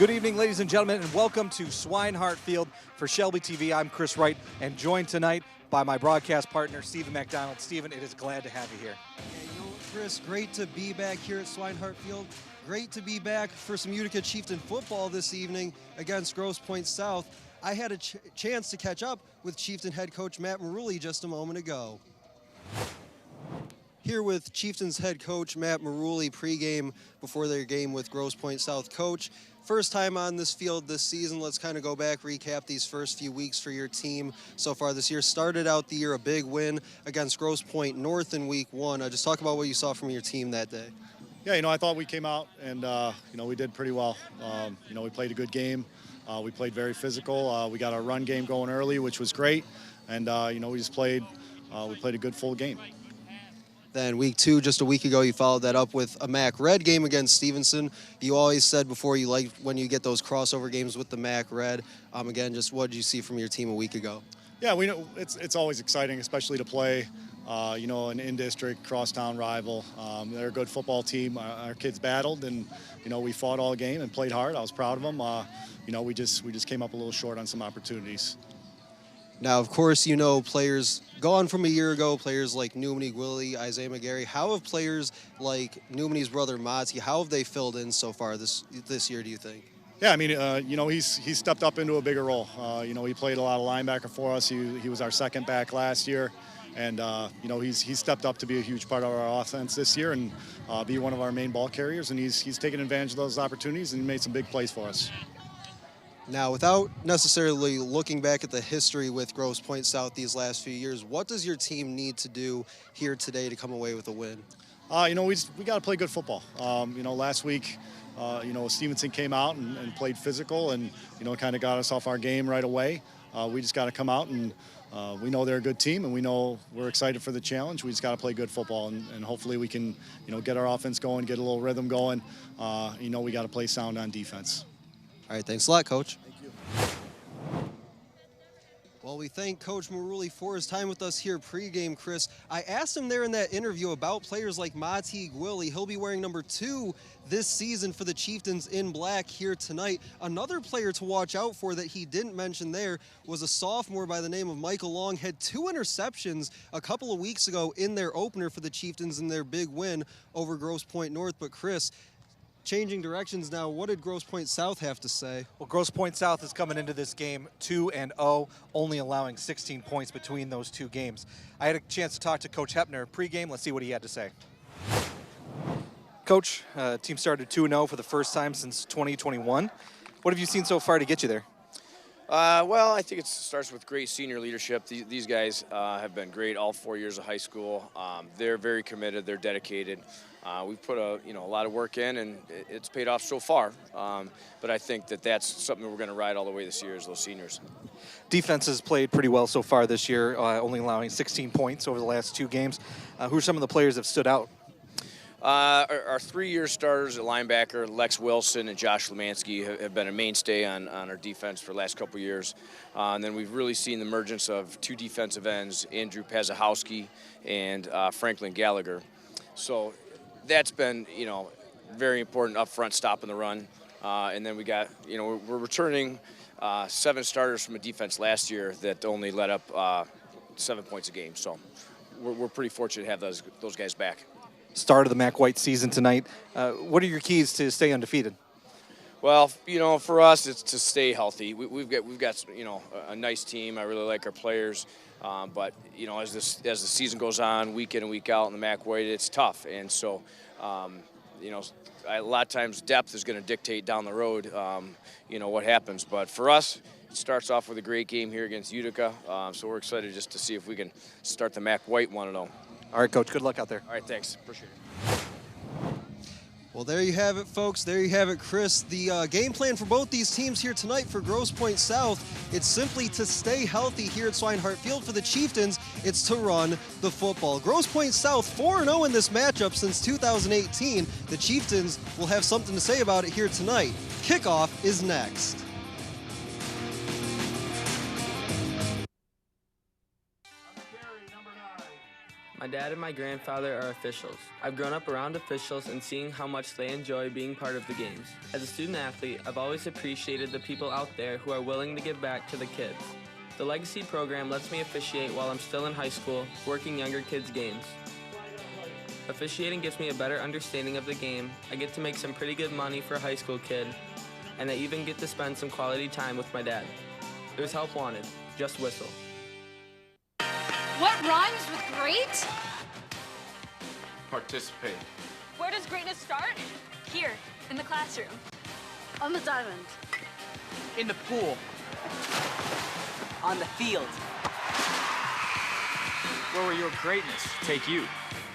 Good evening, ladies and gentlemen, and welcome to Swinehart Field for Shelby TV. I'm Chris Wright, and joined tonight by my broadcast partner, Stephen McDonald. Stephen, it is glad to have you here. Hey, you know what, Chris, great to be back here at Swinehart Field. Great to be back for some Utica Chieftain football this evening against Grosse Pointe South. I had a chance to catch up with Chieftain head coach Matt Marulli just a moment ago. Here with Chieftains head coach Matt Marulli pregame before their game with Grosse Pointe South. Coach, first time on this field this season. Let's kind of go back, recap these first few weeks for your team so far this year. Started out the year a big win against Grosse Pointe North in week one. Just talk about what you saw from your team that day. Yeah, I thought we came out and, we did pretty well. We played a good game. We played very physical. We got our run game going early, which was great. And, we just played a good full game. Then week two, just a week ago, you followed that up with a MAC Red game against Stevenson. You always said before you like when you get those crossover games with the MAC Red. Again, just what did you see from your team a week ago? Yeah, we know it's always exciting, especially to play, an in-district, crosstown rival. They're a good football team. Our kids battled, and, we fought all game and played hard. I was proud of them. We just came up a little short on some opportunities. Now, of course, players gone from a year ago, players like Newmany Gwilly, Isaiah McGarry. How have players like Newmany's brother Mati, how have they filled in so far this year, do you think? Yeah, he's stepped up into a bigger role. He played a lot of linebacker for us. He was our second back last year. And, he's stepped up to be a huge part of our offense this year and be one of our main ball carriers. And he's taken advantage of those opportunities and made some big plays for us. Now, without necessarily looking back at the history with Grosse Pointe South these last few years, what does your team need to do here today to come away with a win? We got to play good football. Last week, Stevenson came out and played physical and, kind of got us off our game right away. We just got to come out and we know they're a good team and we know we're excited for the challenge. We just got to play good football and hopefully we can, get our offense going, get a little rhythm going. We got to play sound on defense. All right, thanks a lot, Coach. Thank you. Well, we thank Coach Marulli for his time with us here pregame, Chris. I asked him there in that interview about players like Mati Gwilly. He'll be wearing number 2 this season for the Chieftains in black here tonight. Another player to watch out for that he didn't mention there was a sophomore by the name of Michael Long. Had 2 interceptions a couple of weeks ago in their opener for the Chieftains in their big win over Grosse Pointe North. But Chris, changing directions now, what did Grosse Pointe South have to say? Well, Grosse Pointe South is coming into this game 2-0, only allowing 16 points between those two games. I had a chance to talk to Coach Hepner pregame. Let's see what he had to say. Coach, team started 2-0 for the first time since 2021. What have you seen so far to get you there? Well, I think it starts with great senior leadership. These guys have been great all 4 years of high school. They're very committed. They're dedicated. We've put a lot of work in, and it's paid off so far. But I think that's something we're going to ride all the way this year is those seniors. Defense has played pretty well so far this year, only allowing 16 points over the last 2 games. Who are some of the players that have stood out? Our 3-year starters at linebacker, Lex Wilson and Josh Lemansky, have been a mainstay on our defense for the last couple of years. And then we've really seen the emergence of 2 defensive ends, Andrew Pazahowski and Franklin Gallagher. So that's been, very important up front, stopping the run. And then we got, we're returning 7 starters from a defense last year that only let up 7 points a game. So we're pretty fortunate to have those guys back. Start of the MAC White season tonight. What are your keys to stay undefeated? Well, for us, it's to stay healthy. We've got a nice team. I really like our players, but as the season goes on, week in and week out in the MAC White, it's tough. And so, a lot of times depth is going to dictate down the road, what happens. But for us, it starts off with a great game here against Utica. So we're excited just to see if we can start the MAC White 1-0. All right, Coach, good luck out there. All right, thanks. Appreciate it. Well, there you have it, folks. There you have it, Chris. The game plan for both these teams here tonight for Grosse Pointe South, it's simply to stay healthy here at Swinehart Field. For the Chieftains, it's to run the football. Grosse Pointe South 4-0 in this matchup since 2018. The Chieftains will have something to say about it here tonight. Kickoff is next. My dad and my grandfather are officials. I've grown up around officials and seeing how much they enjoy being part of the games. As a student athlete, I've always appreciated the people out there who are willing to give back to the kids. The Legacy program lets me officiate while I'm still in high school, working younger kids' games. Officiating gives me a better understanding of the game. I get to make some pretty good money for a high school kid, and I even get to spend some quality time with my dad. There's help wanted. Just whistle. What rhymes with great? Participate. Where does greatness start? Here, in the classroom. On the diamond. In the pool. On the field. Where will your greatness take you?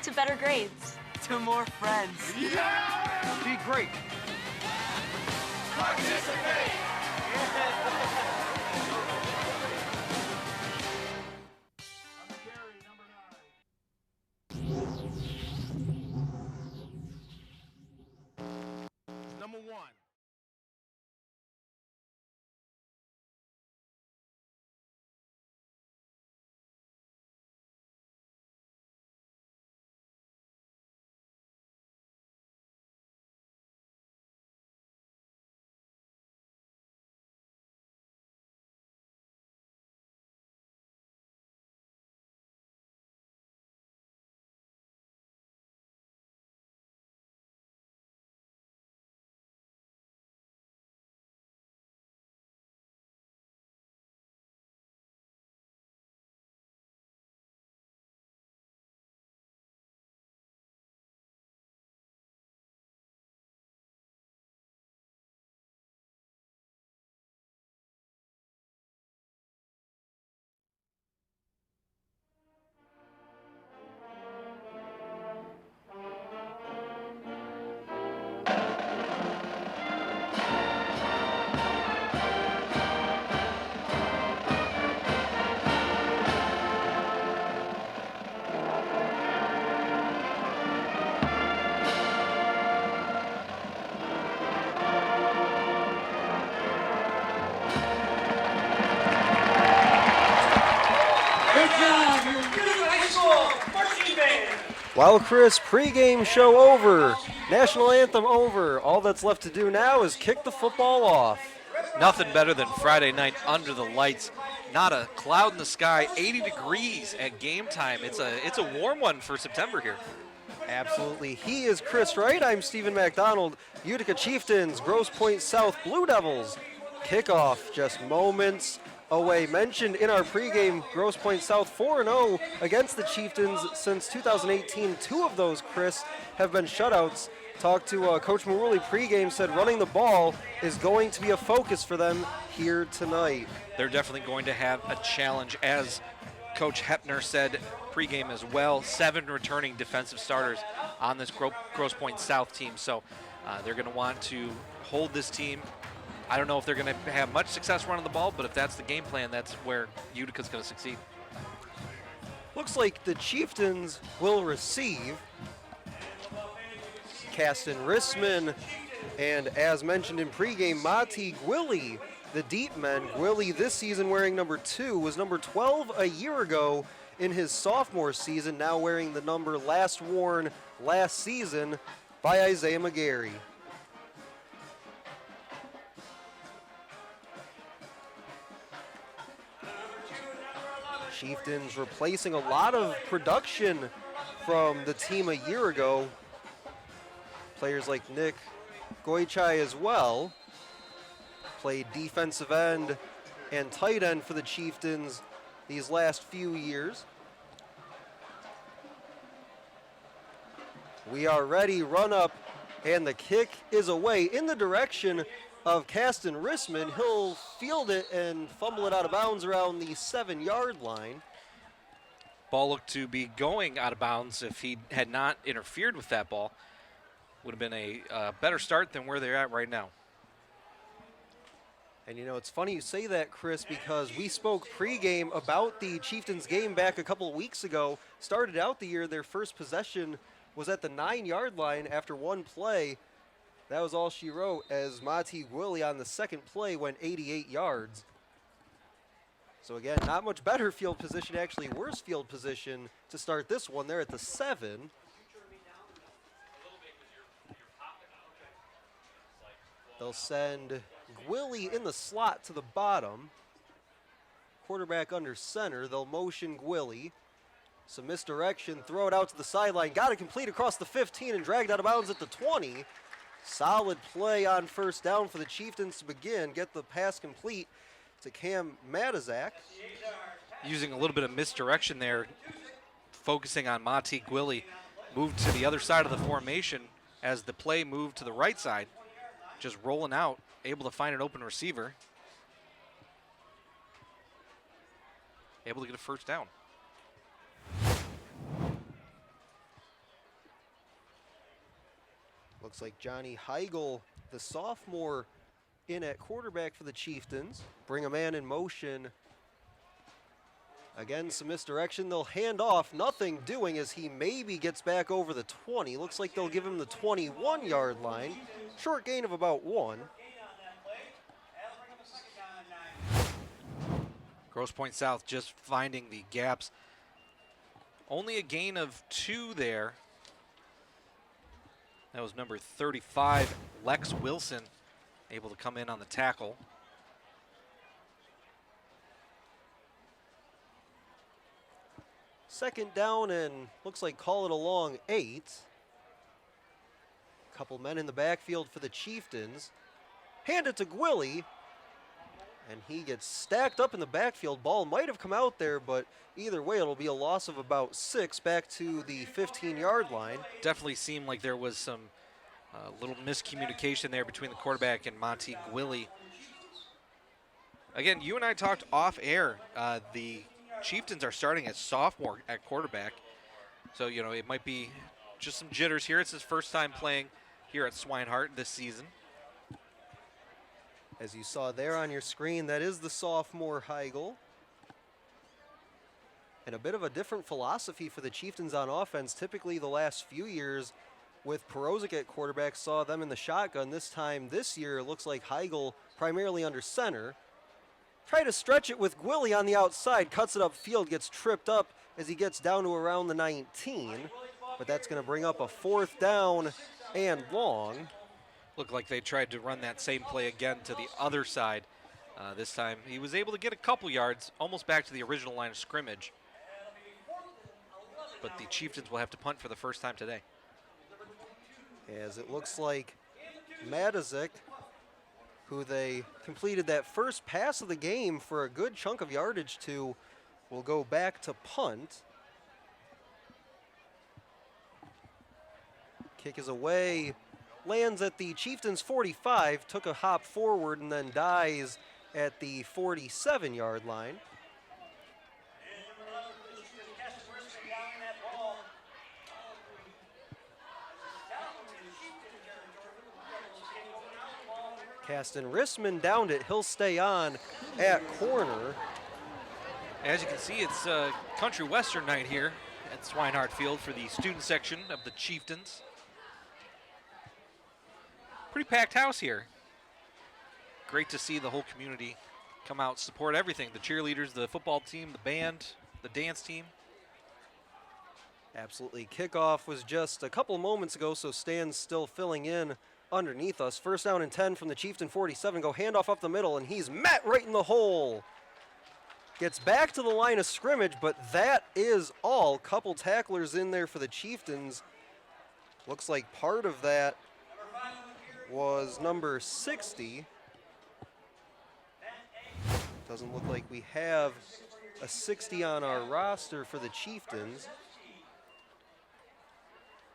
To better grades. To more friends. Yeah! Be great. Participate! Number 1. Well, Chris, pregame show over, national anthem over. All that's left to do now is kick the football off. Nothing better than Friday night under the lights. Not a cloud in the sky, 80 degrees at game time. It's a warm one for September here. Absolutely. He is Chris Wright. I'm Stephen McDonald. Utica Chieftains, Grosse Pointe South Blue Devils. Kickoff just moments away. Mentioned in our pregame, Grosse Pointe South 4-0 against the Chieftains since 2018. 2 of those, Chris, have been shutouts. Talked to Coach Maruli pregame, said running the ball is going to be a focus for them here tonight. They're definitely going to have a challenge, as Coach Hepner said pregame as well. 7 returning defensive starters on this Grosse Pointe South team, so they're going to want to hold this team. I don't know if they're going to have much success running the ball, but if that's the game plan, that's where Utica's going to succeed. Looks like the Chieftains will receive. Caston Rissman, and as mentioned in pregame, Mati Gwilly, the deep men. Gwilly this season wearing number 2, was number 12 a year ago in his sophomore season, now wearing the number last worn last season by Isaiah McGarry. Chieftains replacing a lot of production from the team a year ago. Players like Nick Goichai as well played defensive end and tight end for the Chieftains these last few years. We are ready, run up, and the kick is away in the direction of Caston Rissman. He'll field it and fumble it out of bounds around the 7-yard line. Ball looked to be going out of bounds. If he had not interfered with that ball, would have been a better start than where they're at right now. And you know, it's funny you say that, Chris, because we spoke pregame about the Chieftains game back a couple of weeks ago. Started out the year, their first possession was at the 9-yard line after one play. That was all she wrote, as Mati Gwilly on the second play went 88 yards. So again, not much better field position, actually worse field position to start this one. They're at the 7. They'll send Gwilly in the slot to the bottom. Quarterback under center. They'll motion Gwilly. Some misdirection, throw it out to the sideline. Got it complete across the 15 and dragged out of bounds at the 20. Solid play on first down for the Chieftains to begin. Get the pass complete to Cam Matizak. Using a little bit of misdirection there, focusing on Monty Gwilly. Moved to the other side of the formation as the play moved to the right side. Just rolling out, able to find an open receiver. Able to get a first down. Looks like Johnny Heigl, the sophomore, in at quarterback for the Chieftains. Bring a man in motion. Again, some misdirection. They'll hand off. Nothing doing as he maybe gets back over the 20. Looks like they'll give him the 21-yard line. Short gain of about 1. Grosse Pointe South just finding the gaps. Only a gain of 2 there. That was number 35, Lex Wilson, able to come in on the tackle. Second down and looks like call it a long 8. Couple men in the backfield for the Chieftains. Hand it to Gwilly. And he gets stacked up in the backfield. Ball might have come out there, but either way, it'll be a loss of about 6 back to the 15-yard line. Definitely seemed like there was some little miscommunication there between the quarterback and Monty Gwilly. Again, you and I talked off air. The Chieftains are starting as sophomore at quarterback. So, you know, it might be just some jitters here. It's his first time playing here at Swinehart this season. As you saw there on your screen, that is the sophomore Heigl. And a bit of a different philosophy for the Chieftains on offense. Typically the last few years with Perozic at quarterback saw them in the shotgun. This time this year it looks like Heigl primarily under center. Try to stretch it with Gwilly on the outside, cuts it upfield, gets tripped up as he gets down to around the 19. But that's going to bring up a 4th down and long. Looked like they tried to run that same play again to the other side. This time he was able to get a couple yards, almost back to the original line of scrimmage. But the Chieftains will have to punt for the first time today. As it looks like Matizak, who they completed that first pass of the game for a good chunk of yardage to, will go back to punt. Kick is away. Lands at the Chieftains 45, took a hop forward and then dies at the 47-yard line. Caston Rissman downed it. He'll stay on at corner. As you can see, it's country western night here at Swinehart Field for the student section of the Chieftains. Pretty packed house here. Great to see the whole community come out, support everything. The cheerleaders, the football team, the band, the dance team. Absolutely. Kickoff was just a couple moments ago, so Stan's still filling in underneath us. First down and 10 from the Chieftain 47. Go handoff up the middle, and he's met right in the hole. Gets back to the line of scrimmage, but that is all. Couple tacklers in there for the Chieftains. Looks like part of that was number 60. Doesn't look like we have a 60 on our roster for the Chieftains.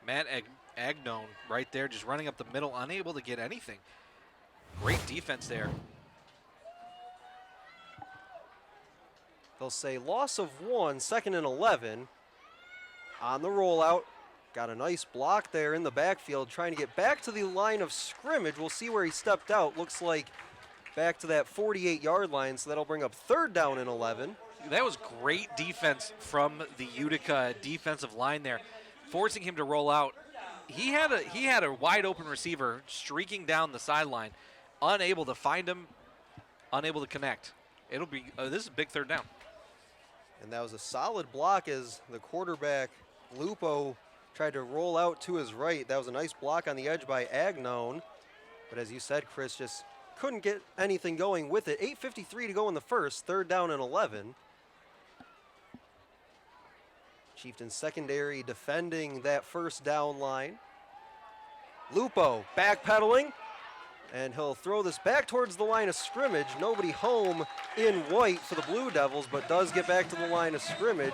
Matt Agnone right there, just running up the middle, unable to get anything. Great defense there. They'll say loss of 1, 2nd and 11. On the rollout. Got a nice block there in the backfield, trying to get back to the line of scrimmage. We'll see where he stepped out. Looks like back to that 48-yard line, so that'll bring up 3rd down and 11. That was great defense from the Utica defensive line there, forcing him to roll out. He had a wide open receiver streaking down the sideline, unable to find him, unable to connect. it'll be, this is a big third down. And that was a solid block as the quarterback, Lupo, tried to roll out to his right. That was a nice block on the edge by Agnone. But as you said, Chris, just couldn't get anything going with it. 8:53 to go in the first, third down and 11. Chieftain secondary defending that first down line. Lupo backpedaling, and he'll throw this back towards the line of scrimmage. Nobody home in white for the Blue Devils, but does get back to the line of scrimmage.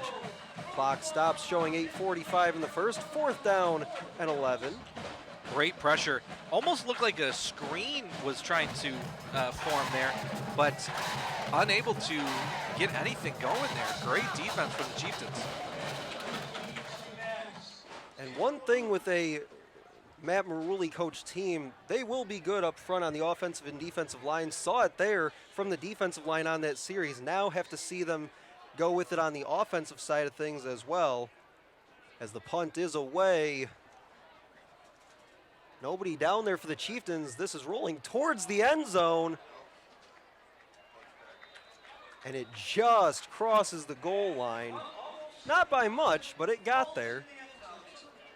Clock stops showing 8:45 in the first, fourth down and 11. Great pressure. Almost looked like a screen was trying to form there, but unable to get anything going there. Great defense from the Chieftains. And one thing with a Matt Marulli coached team, they will be good up front on the offensive and defensive line. Saw it there from the defensive line on that series. Now have to see them go with it on the offensive side of things as well. As the punt is away. Nobody down there for the Chieftains. This is rolling towards the end zone. And it just crosses the goal line. Not by much, but it got there.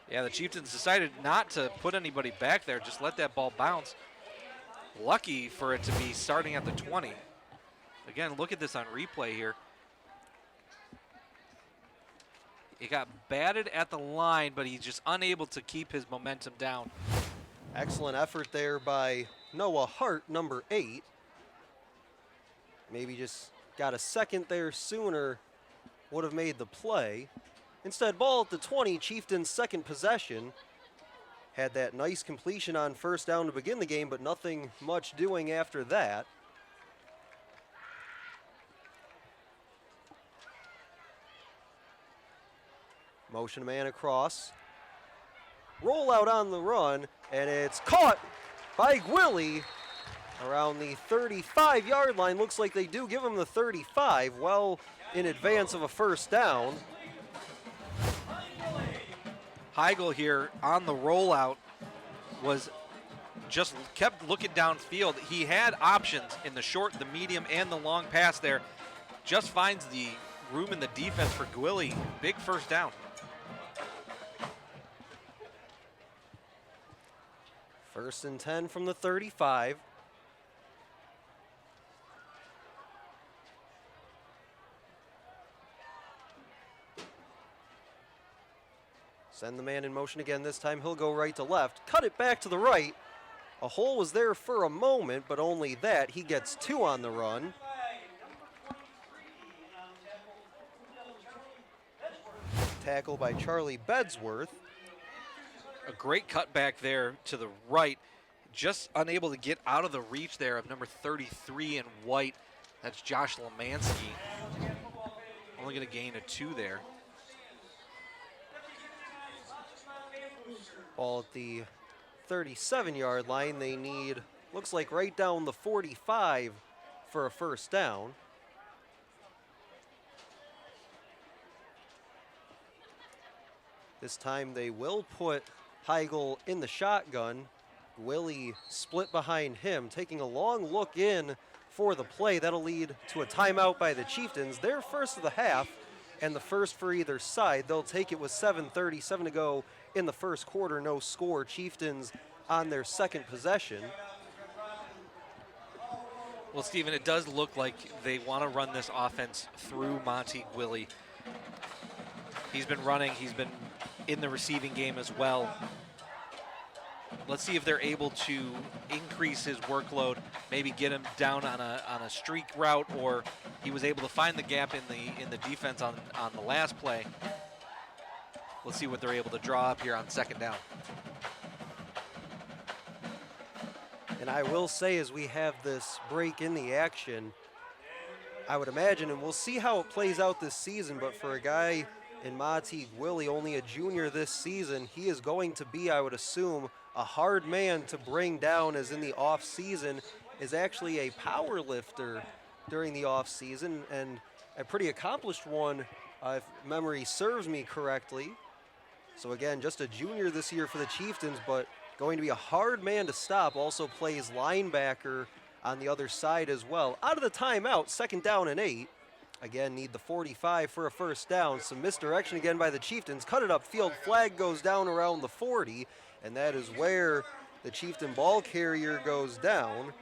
Yeah, the Chieftains decided not to put anybody back there, just let that ball bounce. Lucky for it to be starting at the 20. Again, look at this on replay here. It got batted at the line, but he's just unable to keep his momentum down. Excellent effort there by Noah Hart, number 8. Maybe just got a second there sooner, would have made the play. Instead, ball at the 20, Chieftain's second possession. Had that nice completion on first down to begin the game, but nothing much doing after that. Motion man across. Roll out on the run, and it's caught by Gwilly around the 35-yard line. Looks like they do give him the 35, well in advance of a first down. Heigl here on the rollout was just kept looking downfield. He had options in the short, the medium, and the long pass there. Just finds the room in the defense for Gwilly. Big first down. First and 10 from the 35. Send the man in motion again. This time he'll go right to left. Cut it back to the right. A hole was there for a moment, but only that. He gets 2 on the run. Tackle by Charlie Bedsworth. A great cutback there to the right. Just unable to get out of the reach there of number 33 in white. That's Josh Lemansky. Only going to gain a 2 there. Ball at the 37-yard line. They need, looks like right down the 45 for a first down. This time they will put Heigl in the shotgun. Willie split behind him, taking a long look in for the play. That'll lead to a timeout by the Chieftains. Their first of the half and the first for either side. They'll take it with 7:37 to go in the first quarter. No score. Chieftains on their second possession. Well, Stephen, it does look like they want to run this offense through Monty Gwilly. He's been running. He's been in the receiving game as well. Let's see if they're able to increase his workload, maybe get him down on a streak route, or he was able to find the gap in the defense on the last play. Let's see what they're able to draw up here on second down. And I will say, as we have this break in the action, I would imagine, and we'll see how it plays out this season, but for a guy in Monty Gwilly, only a junior this season, he is going to be, I would assume, a hard man to bring down, as in the off season is actually a power lifter during the off season, and a pretty accomplished one, if memory serves me correctly. So again, just a junior this year for the Chieftains, but going to be a hard man to stop. Also plays linebacker on the other side as well. Out of the timeout, 2nd down and 8. Again, need the 45 for a first down. Some misdirection again by the Chieftains. Cut it upfield. Flag goes down around the 40, and that is where the Chieftain ball carrier goes down.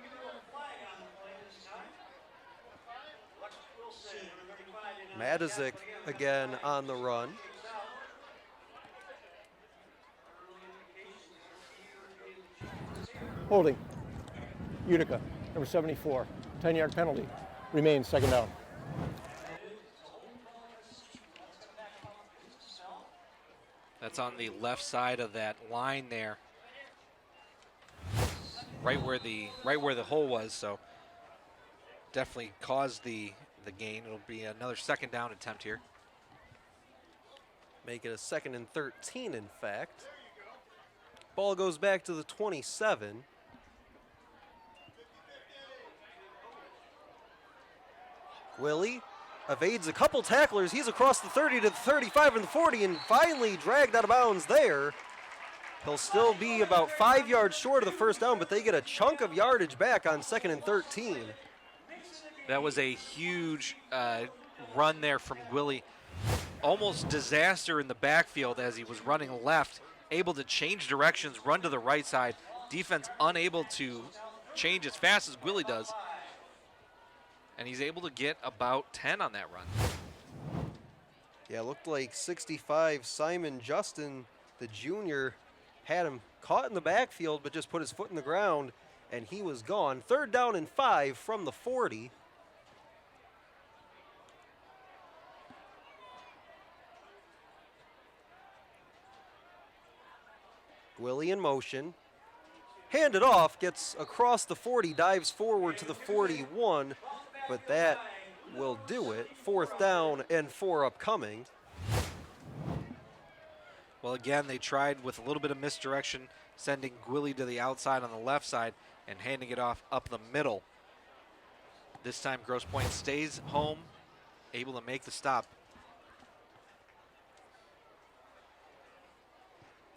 Matizik again on the run. Holding. Utica, number 74. 10-yard penalty. Remains 2nd down. That's on the left side of that line there. Right where the hole was, so definitely caused the gain. It'll be another 2nd down attempt here. Make it a 2nd and 13, in fact. Ball goes back to the 27. Willie evades a couple tacklers. He's across the 30 to the 35 and the 40 and finally dragged out of bounds there. He'll still be about 5 yards short of the first down, but they get a chunk of yardage back on 2nd and 13. That was a huge run there from Willie. Almost disaster in the backfield as he was running left, able to change directions, run to the right side. Defense unable to change as fast as Willie does. And he's able to get about 10 on that run. Yeah, looked like 65 Simon Justin, the junior, had him caught in the backfield, but just put his foot in the ground, and he was gone. 3rd down and 5 from the 40. Willie in motion. Handed off, gets across the 40, dives forward to the 41, but that will do it. 4th down and 4 upcoming. Well, again, they tried with a little bit of misdirection, sending Willie to the outside on the left side and handing it off up the middle. This time, Grosse Pointe stays home, able to make the stop.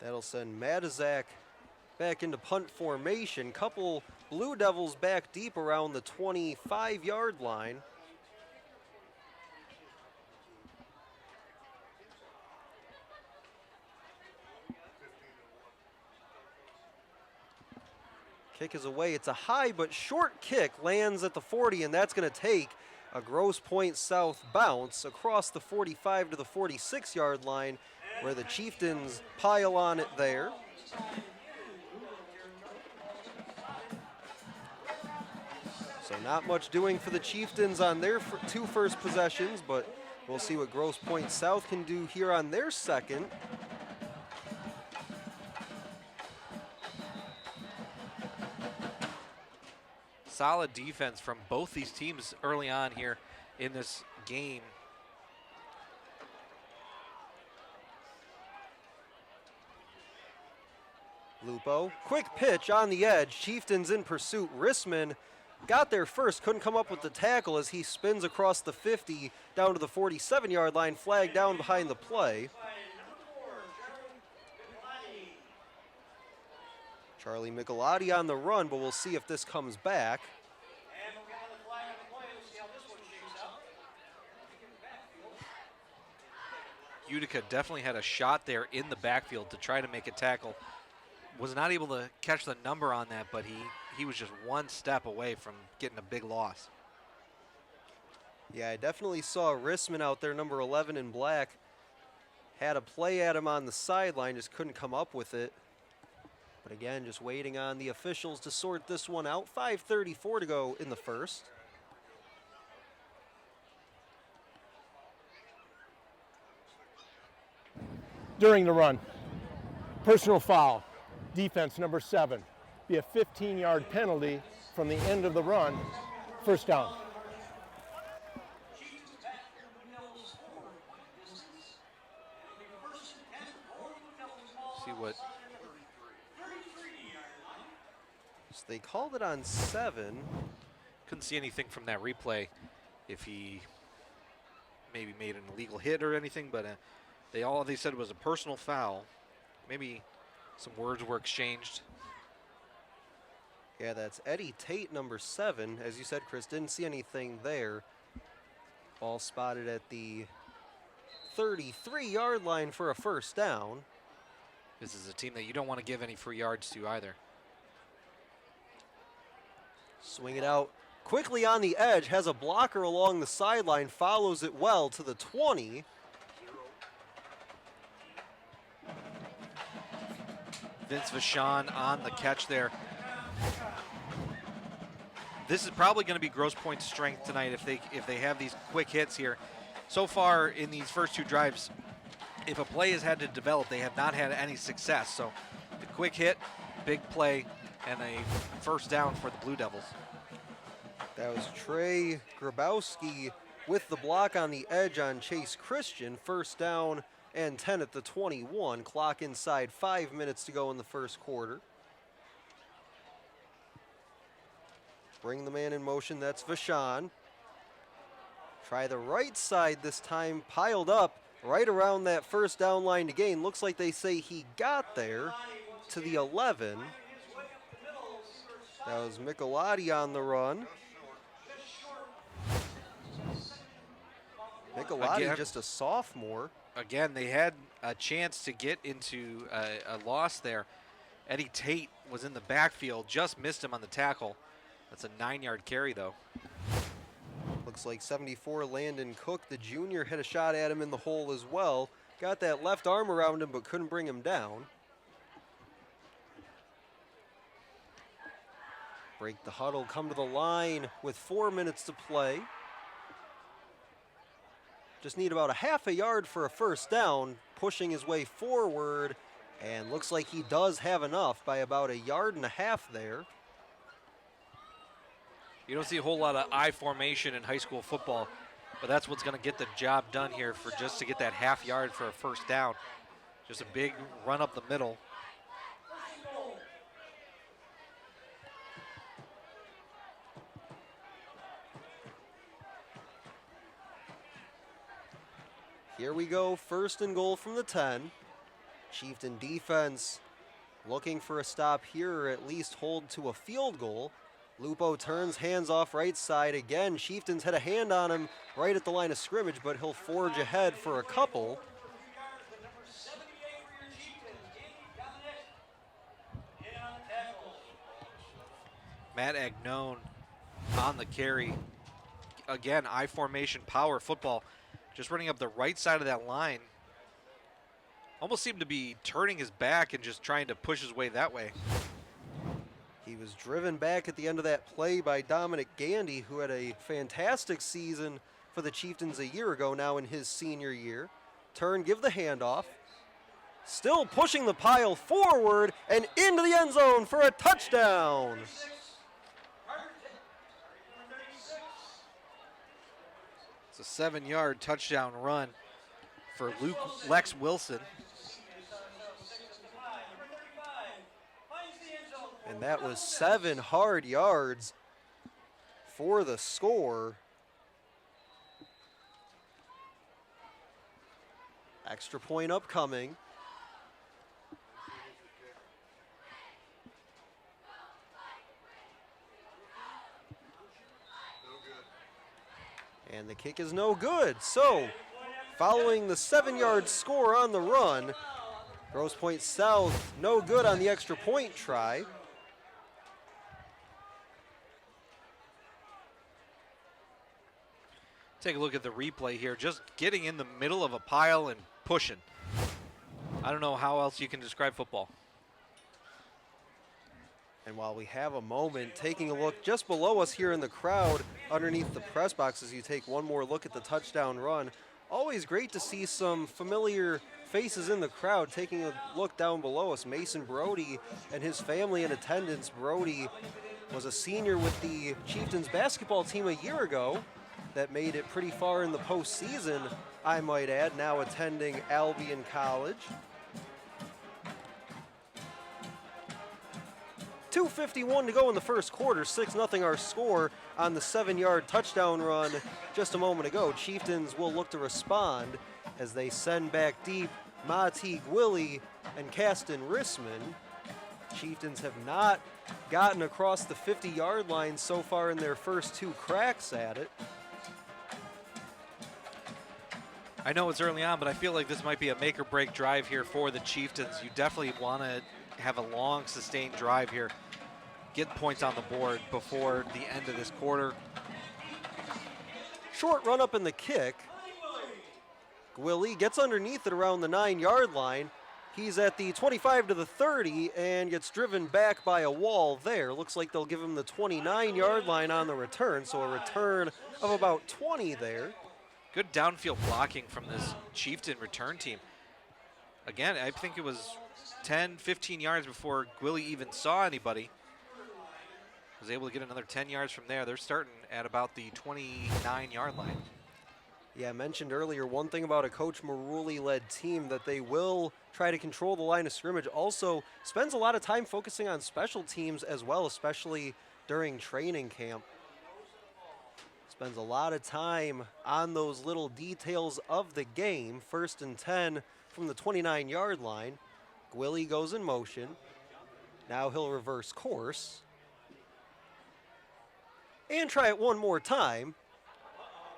That'll send Matizik back into punt formation. Couple Blue Devils back deep around the 25-yard line. Kick is away. It's a high but short kick. Lands at the 40, and that's going to take a Grosse Pointe South bounce across the 45 to the 46-yard line, where the Chieftains pile on it there. So not much doing for the Chieftains on their 2 first possessions, but we'll see what Grosse Pointe South can do here on their 2nd. Solid defense from both these teams early on here in this game. Lupo, quick pitch on the edge. Chieftains in pursuit. Rissman got there first, couldn't come up with the tackle as he spins across the 50 down to the 47-yard line, flag down behind the play. Charlie Michelotti on the run, but we'll see if this comes back. Utica definitely had a shot there in the backfield to try to make a tackle. Was not able to catch the number on that, but he was just 1 step away from getting a big loss. Yeah, I definitely saw Rissman out there, number 11 in black. Had a play at him on the sideline, just couldn't come up with it. But again, just waiting on the officials to sort this one out. 5:34 to go in the first. During the run, personal foul, defense number 7. Be a 15-yard penalty from the end of the run, 1st down. See what. So they called it on 7. Couldn't see anything from that replay if he maybe made an illegal hit or anything, but they said was a personal foul. Maybe some words were exchanged. Yeah, that's Eddie Tate, number 7. As you said, Chris, didn't see anything there. Ball spotted at the 33-yard line for a first down. This is a team that you don't want to give any free yards to either. Swing it out quickly on the edge, has a blocker along the sideline, follows it well to the 20. Vince Vachon on the catch there. This is probably going to be Grosse Pointe's strength tonight if they have these quick hits here. So far in these first 2 drives, if a play has had to develop, they have not had any success. So the quick hit, big play, and a first down for the Blue Devils. That was Trey Grabowski with the block on the edge on Chase Christian. First down and 10 at the 21. Clock inside, 5 minutes to go in the first quarter. Bring the man in motion, that's Vachon. Try the right side this time, piled up right around that first down line to gain. Looks like they say he got there to the 11. That was Michelotti on the run. Michelotti, Again, just a sophomore. Again, they had a chance to get into a loss there. Eddie Tate was in the backfield, just missed him on the tackle. That's a 9-yard carry, though. Looks like 74 Landon Cook, the junior, hit a shot at him in the hole as well. Got that left arm around him, but couldn't bring him down. Break the huddle, come to the line with 4 minutes to play. Just need about a half a yard for a first down, pushing his way forward, and looks like he does have enough by about 1.5 yards there. You don't see a whole lot of I formation in high school football, but that's what's going to get the job done here for just to get that half yard for a first down. Just a big run up the middle. Here we go, first and goal from the 10. Chieftain defense looking for a stop here, or at least hold to a field goal. Lupo turns, hands off right side again. Chieftains had a hand on him right at the line of scrimmage, but he'll forge ahead for a couple. Matt Agnone on the carry. Again, I formation power football. Just running up the right side of that line. Almost seemed to be turning his back and just trying to push his way that way. He was driven back at the end of that play by Dominic Gandy, who had a fantastic season for the Chieftains a year ago, now in his senior year. Turn, give the handoff. Still pushing the pile forward and into the end zone for a touchdown. It's a 7-yard touchdown run for Lex Wilson. And that was 7 hard yards for the score. Extra point upcoming. And the kick is no good. So, following the 7-yard score on the run, Grosse Pointe South no good on the extra point try. Take a look at the replay here. Just getting in the middle of a pile and pushing. I don't know how else you can describe football. And while we have a moment, taking a look just below us here in the crowd, underneath the press box, as you take one more look at the touchdown run. Always great to see some familiar faces in the crowd. Taking a look down below us, Mason Brody and his family in attendance. Brody was a senior with the Chieftains basketball team a year ago that made it pretty far in the postseason, I might add, now attending Albion College. 2:51 to go in the first quarter, 6-0 our score on the 7-yard touchdown run just a moment ago. Chieftains will look to respond as they send back deep Mati Gwilly and Caston Rissman Chieftains have not gotten across the 50-yard line so far in their first 2 cracks at it. I know it's early on, but I feel like this might be a make or break drive here for the Chieftains. You definitely want to have a long, sustained drive here. Get points on the board before the end of this quarter. Short run up in the kick. Gwilly gets underneath it around the 9-yard line. He's at the 25 to the 30 and gets driven back by a wall there. Looks like they'll give him the 29-yard line on the return, so a return of about 20 there. Good downfield blocking from this Chieftain return team. Again, I think it was 10, 15 yards before Gwilly even saw anybody. Was able to get another 10 yards from there. They're starting at about the 29-yard line. Yeah, I mentioned earlier one thing about a Coach Maruli-led team, that they will try to control the line of scrimmage. Also spends a lot of time focusing on special teams as well, especially during training camp. Spends a lot of time on those little details of the game. 1st and 10 from the 29-yard line. Gwilly goes in motion. Now he'll reverse course. And try it one more time.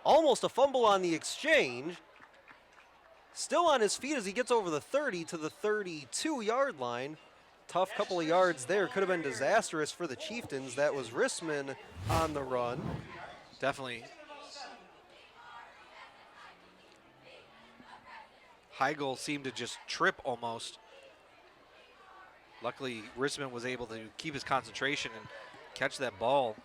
Almost a fumble on the exchange. Still on his feet as he gets over the 30 to the 32-yard line. Tough couple of yards there. Could have been disastrous for the Chieftains. That was Rissman on the run. Definitely. Heigl seemed to just trip almost. Luckily, Rissman was able to keep his concentration and catch that ball.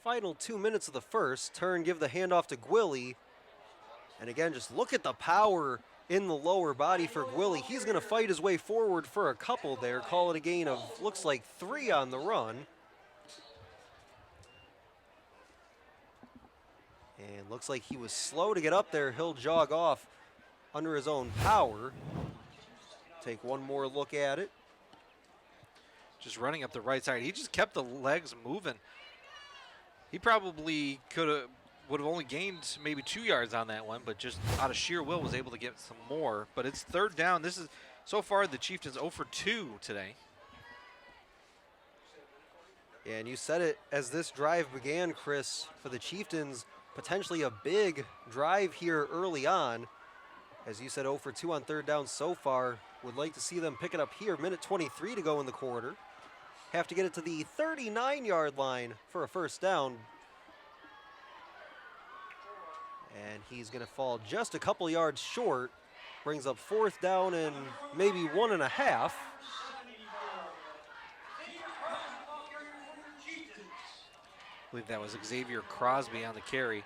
Final 2 minutes of the first. Turn, give the handoff to Gwilly. And again, just look at the power in the lower body for Gwilly. He's going to fight his way forward for a couple there. Call it a gain of, looks like 3 on the run. And looks like he was slow to get up there. He'll jog off under his own power. Take one more look at it. Just running up the right side. He just kept the legs moving. He probably would have only gained maybe 2 yards on that one, but just out of sheer will was able to get some more. But it's 3rd down. This is, so far, the Chieftains 0 for 2 today. Yeah, and you said it as this drive began, Chris, for the Chieftains, potentially a big drive here early on. As you said, 0 for 2 on 3rd down so far. Would like to see them pick it up here. Minute 23 to go in the quarter. Have to get it to the 39-yard line for a 1st down. And he's going to fall just a couple yards short. Brings up 4th down and maybe 1.5. I believe that was Xavier Crosby on the carry.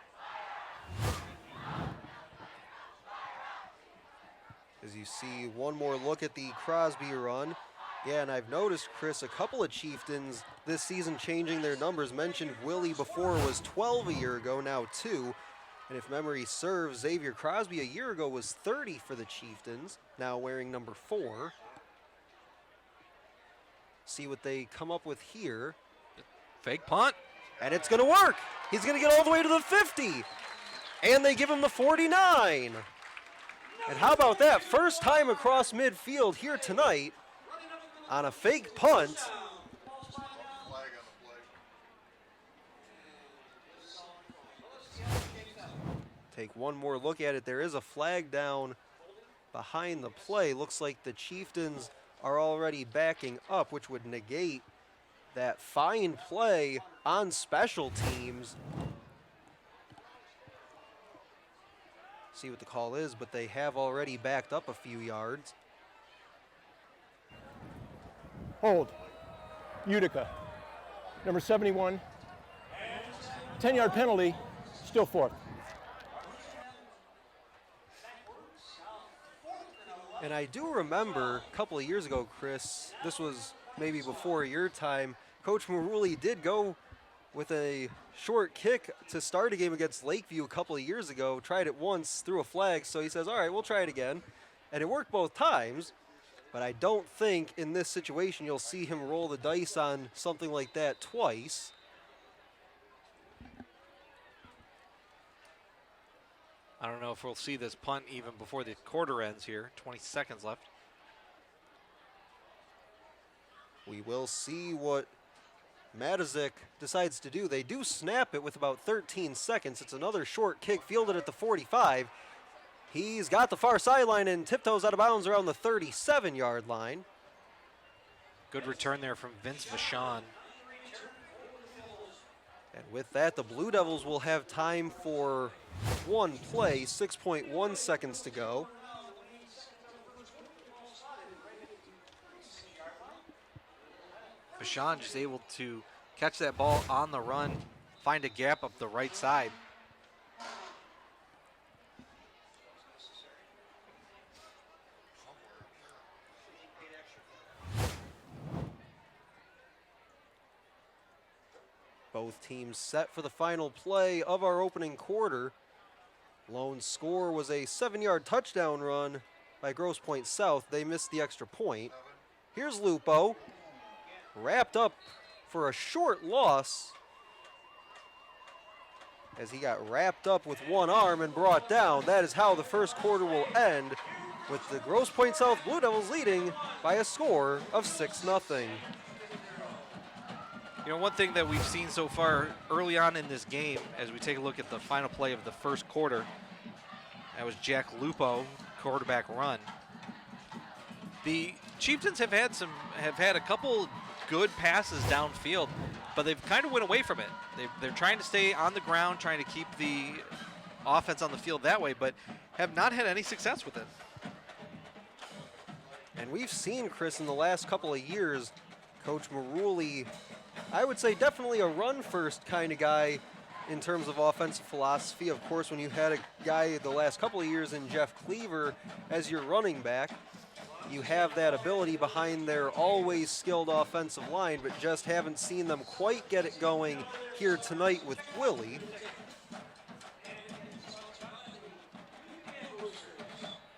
As you see one more look at the Crosby run. Yeah, and I've noticed, Chris, a couple of Chieftains this season changing their numbers. Mentioned Willie before was 12 a year ago, now 2. And if memory serves, Xavier Crosby a year ago was 30 for the Chieftains, now wearing number 4. See what they come up with here. Fake punt. And it's going to work. He's going to get all the way to the 50. And they give him the 49. And how about that? First time across midfield here tonight on a fake punt. Take one more look at it. There is a flag down behind the play. Looks like the Chieftains are already backing up, which would negate that fine play on special teams. See what the call is, but they have already backed up a few yards. Hold. Utica. Number 71. 10-yard penalty. Still 4th. And I do remember a couple of years ago, Chris, this was maybe before your time, Coach Maruli did go with a short kick to start a game against Lakeview a couple of years ago, tried it once, threw a flag, so he says, all right, we'll try it again. And it worked both times, but I don't think in this situation you'll see him roll the dice on something like that twice. I don't know if we'll see this punt even before the quarter ends here. 20 seconds left. We will see what Matazik decides to do. They do snap it with about 13 seconds. It's another short kick fielded at the 45. He's got the far sideline and tiptoes out of bounds around the 37-yard line. Good return there from Vince Vachon. And with that, the Blue Devils will have time for one play, 6.1 seconds to go. Vachon just able to catch that ball on the run, find a gap up the right side. Both teams set for the final play of our opening quarter. Lone score was a 7-yard touchdown run by Grosse Pointe South. They missed the extra point. Here's Lupo, wrapped up for a short loss as he got wrapped up with one arm and brought down. That is how the first quarter will end, with the Grosse Pointe South Blue Devils leading by a score of 6-0. You know, one thing that we've seen so far early on in this game, as we take a look at the final play of the first quarter, that was Jack Lupo, quarterback run. The Chieftains have had a couple good passes downfield, but they've kind of went away from it. They're trying to stay on the ground, trying to keep the offense on the field that way, but have not had any success with it. And we've seen, Chris, in the last couple of years, Coach Maruli, I would say definitely a run-first kind of guy in terms of offensive philosophy. Of course, when you had a guy the last couple of years in Jeff Cleaver as your running back, you have that ability behind their always skilled offensive line, but just haven't seen them quite get it going here tonight with Willie.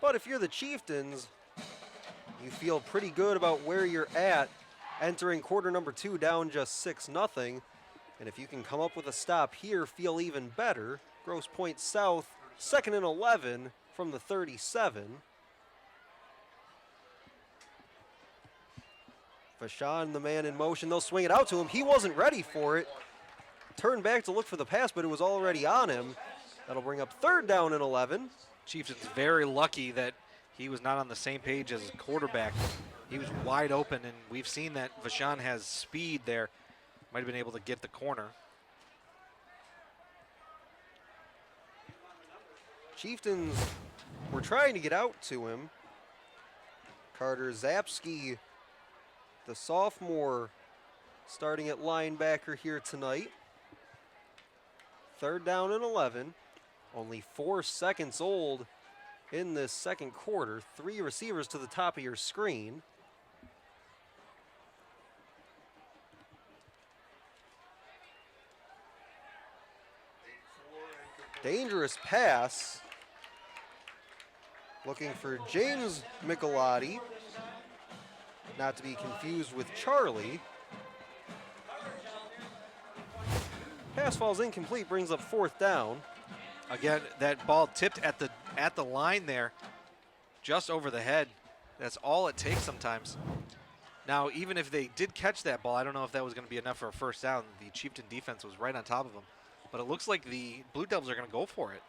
But if you're the Chieftains, you feel pretty good about where you're at entering quarter number 2 down just 6-0. And if you can come up with a stop here, feel even better. Grosse Pointe South, 2nd and 11 from the 37. Vachon, the man in motion, they'll swing it out to him. He wasn't ready for it. Turned back to look for the pass, but it was already on him. That'll bring up 3rd down and 11. Chieftains very lucky that he was not on the same page as his quarterback. He was wide open, and we've seen that Vachon has speed there. Might have been able to get the corner. Chieftains were trying to get out to him. Carter Zapsky, the sophomore, starting at linebacker here tonight. 3rd down and 11. Only 4 seconds old in this second quarter. 3 receivers to the top of your screen. Dangerous pass. Looking for James Michelotti. Not to be confused with Charlie. Pass falls incomplete, brings up 4th down. Again, that ball tipped at the line there, just over the head. That's all it takes sometimes. Now, even if they did catch that ball, I don't know if that was going to be enough for a first down. The Chieftain defense was right on top of them. But it looks like the Blue Devils are going to go for it.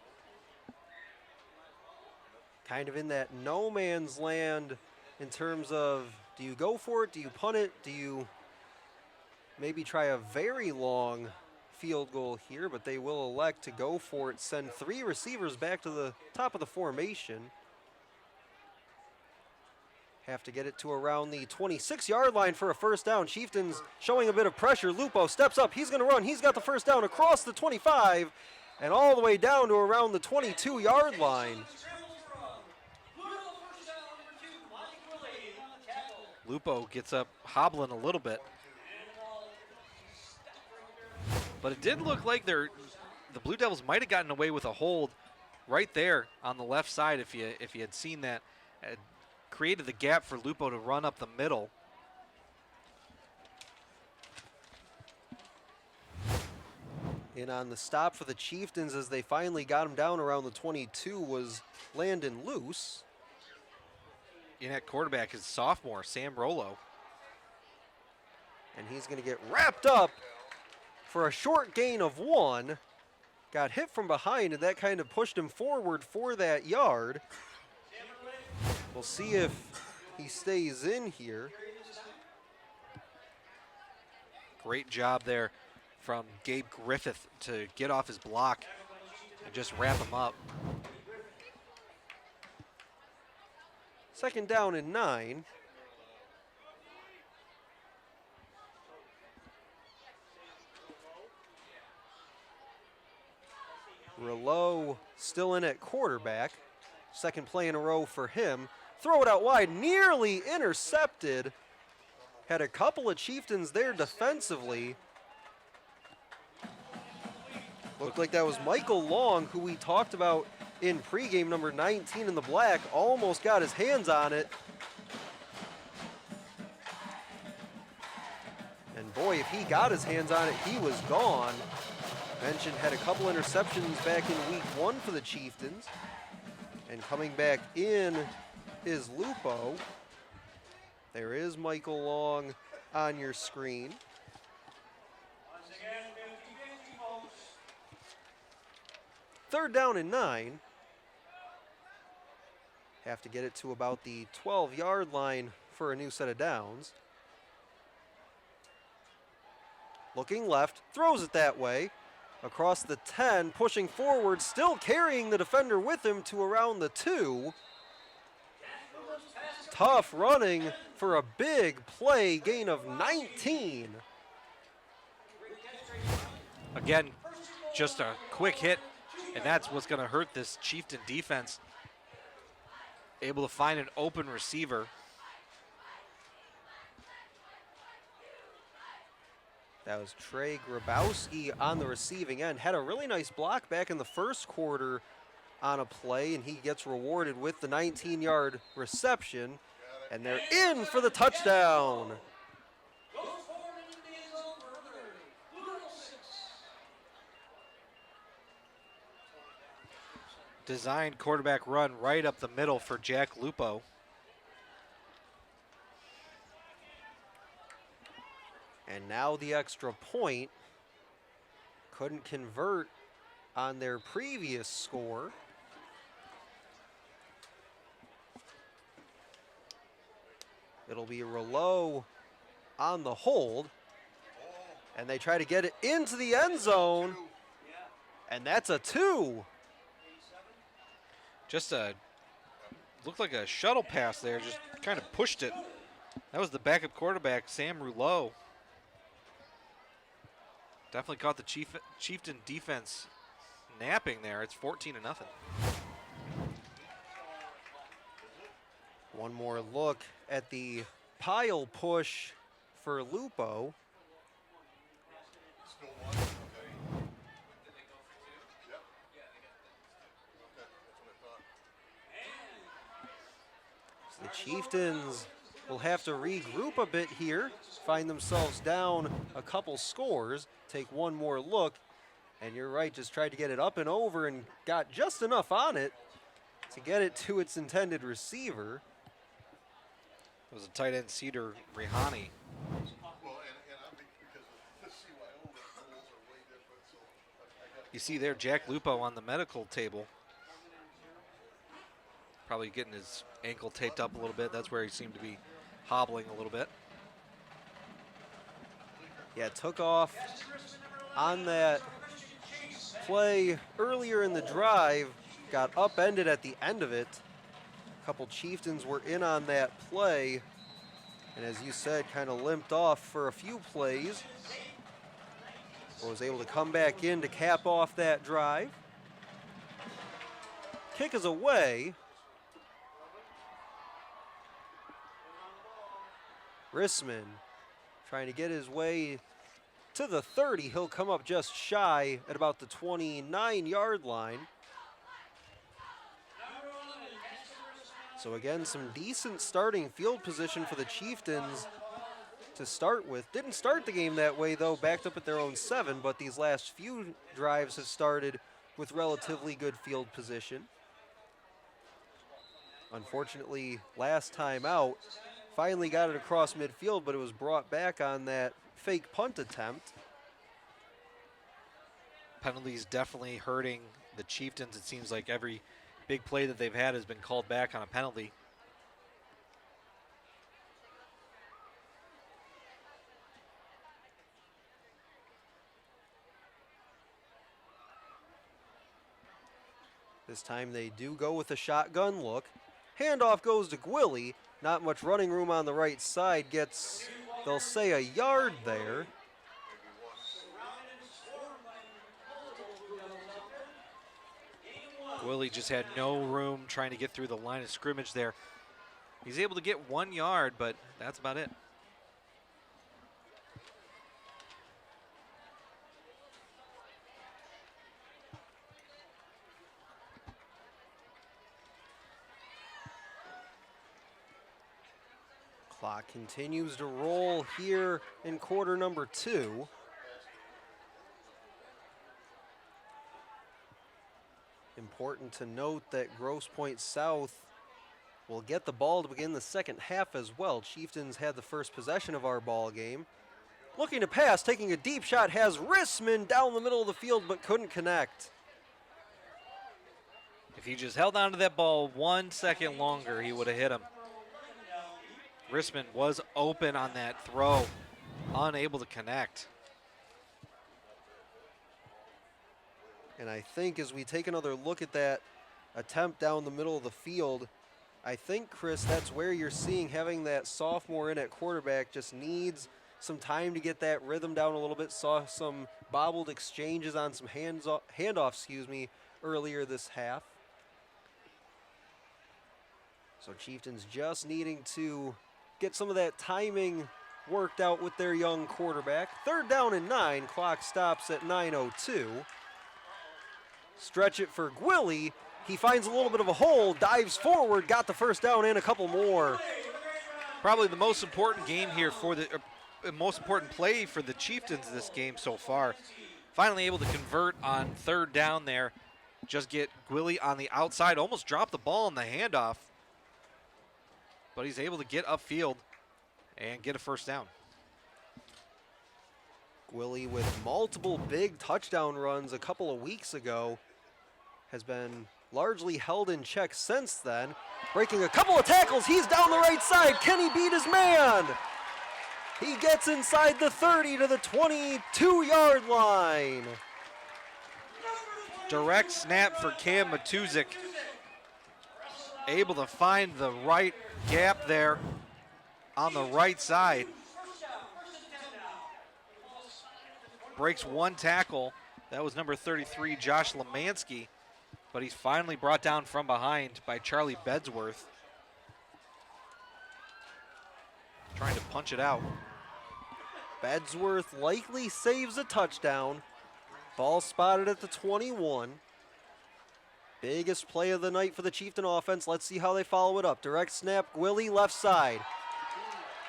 Kind of in that no man's land in terms of, do you go for it? Do you punt it? Do you maybe try a very long field goal here? But they will elect to go for it, send 3 receivers back to the top of the formation. Have to get it to around the 26-yard line for a first down. Chieftains showing a bit of pressure. Lupo steps up. He's going to run. He's got the first down across the 25 and all the way down to around the 22-yard line. Lupo gets up hobbling a little bit. But it did look like the Blue Devils might have gotten away with a hold right there on the left side if you had seen that. Created the gap for Lupo to run up the middle. In on the stop for the Chieftains as they finally got him down around the 22 was Landon Luce. In at quarterback is sophomore Sam Rollo. And he's going to get wrapped up for a short gain of 1. Got hit from behind, and that kind of pushed him forward for that yard. We'll see if he stays in here. Great job there from Gabe Griffith to get off his block and just wrap him up. 2nd down and 9. Rouleau still in at quarterback. 2nd play in a row for him. Throw it out wide, nearly intercepted. Had a couple of Chieftains there defensively. Looked like that was Michael Long, who we talked about in pregame, number 19 in the black. Almost got his hands on it. And boy, if he got his hands on it, he was gone. Mentioned had a couple interceptions back in week 1 for the Chieftains. And coming back in is Lupo. There is Michael Long on your screen. Third down and 9. Have to get it to about the 12-yard line for a new set of downs. Looking left, throws it that way. Across the 10, pushing forward, still carrying the defender with him to around the 2. Tough running for a big play, gain of 19. Again, just a quick hit, and that's what's going to hurt this Chieftain defense. Able to find an open receiver. That was Trey Grabowski on the receiving end. Had a really nice block back in the first quarter on a play, and he gets rewarded with the 19-yard reception. And they're in for the touchdown. Designed quarterback run right up the middle for Jack Lupo. And now the extra point. Couldn't convert on their previous score. It'll be Rouleau on the hold. And they try to get it into the end zone. And that's a 2. Just looked like a shuttle pass there, just kind of pushed it. That was the backup quarterback, Sam Rouleau. Definitely caught the Chieftain defense napping there. It's 14-0. One more look at the pile push for Lupo. So the Chieftains will have to regroup a bit here, find themselves down a couple scores, take one more look, and you're right, just tried to get it up and over and got just enough on it to get it to its intended receiver. It was a tight end, Cedar Rihani. You see there Jack Lupo on the medical table. Probably getting his ankle taped up a little bit. That's where he seemed to be hobbling a little bit. Yeah, took off on that play earlier in the drive, got upended at the end of it. A couple Chieftains were in on that play, and as you said, kind of limped off for a few plays. Was able to come back in to cap off that drive. Kick is away. Rissman trying to get his way to the 30. He'll come up just shy at about the 29-yard line. So again, some decent starting field position for the Chieftains to start with. Didn't start the game that way, though, backed up at their own 7, but these last few drives have started with relatively good field position. Unfortunately, last time out, finally got it across midfield, but it was brought back on that fake punt attempt. Penalties definitely hurting the Chieftains. It seems like every big play that they've had has been called back on a penalty. This time they do go with a shotgun look. Handoff goes to Gwilly. Not much running room on the right side. Gets, they'll say, a yard there. Gwilly just had no room trying to get through the line of scrimmage there. He's able to get 1 yard, but that's about it. Clock continues to roll here in quarter number 2. Important to note that Grosse Pointe South will get the ball to begin the second half as well. Chieftains had the first possession of our ball game. Looking to pass, taking a deep shot, has Rissman down the middle of the field but couldn't connect. If he just held on to that ball 1 second longer, he would have hit him. Rissman was open on that throw, unable to connect. And I think as we take another look at that attempt down the middle of the field, I think, Chris, that's where you're seeing having that sophomore in at quarterback just needs some time to get that rhythm down a little bit. Saw some bobbled exchanges on some handoffs, earlier this half. So Chieftains just needing to get some of that timing worked out with their young quarterback. 3rd down and 9, clock stops at 9:02. Stretch it for Gwilly. He finds a little bit of a hole, dives forward, got the first down and a couple more. Probably the most important game here for the most important play for the Chieftains this game so far. Finally able to convert on 3rd down there. Just get Gwilly on the outside, almost dropped the ball in the handoff. But he's able to get upfield and get a first down. Gwilly, with multiple big touchdown runs a couple of weeks ago, has been largely held in check since then. Breaking a couple of tackles, he's down the right side. Can he beat his man? He gets inside the 30 to the 22-yard line. Direct snap for Cam Matuzik. Able to find the right gap there on the right side. Breaks 1 tackle. That was number 33, Josh Lemansky. But he's finally brought down from behind by Charlie Bedsworth. Trying to punch it out. Bedsworth likely saves a touchdown. Ball spotted at the 21. Biggest play of the night for the Chieftain offense. Let's see how they follow it up. Direct snap, Gwilly left side.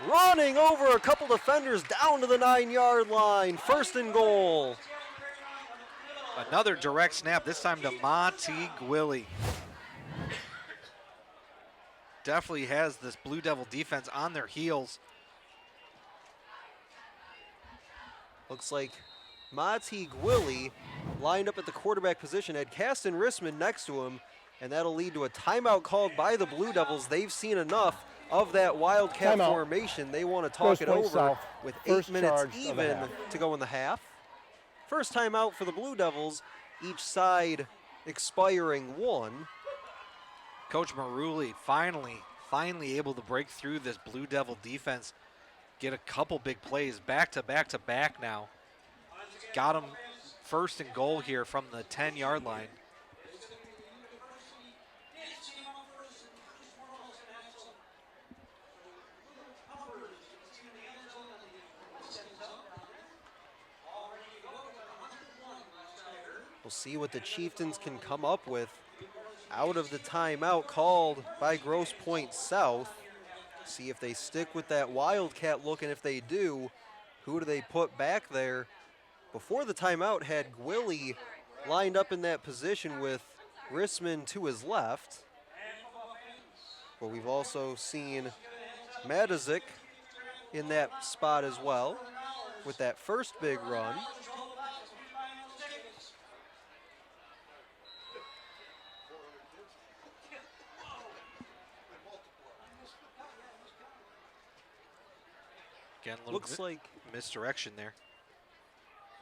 Running over a couple defenders down to the 9-yard line. 1st and goal. Another direct snap, this time to Monty Gwilly. Definitely has this Blue Devil defense on their heels. Looks like Monty Gwilly lined up at the quarterback position, had Caston Rissman next to him, and that'll lead to a timeout called by the Blue Devils. They've seen enough of that Wildcat formation. They want to talk it over with 8 minutes even to go in the half. First timeout for the Blue Devils, each side expiring 1. Coach Maruli finally able to break through this Blue Devil defense, get a couple big plays back to back now. Got him 1st and goal here from the 10-yard line. We'll see what the Chieftains can come up with out of the timeout called by Grosse Pointe South. See if they stick with that Wildcat look, and if they do, who do they put back there? Before the timeout, had Gwilly lined up in that position with Rissman to his left. But we've also seen Matazik in that spot as well with that first big run. Again, a little Looks like misdirection there.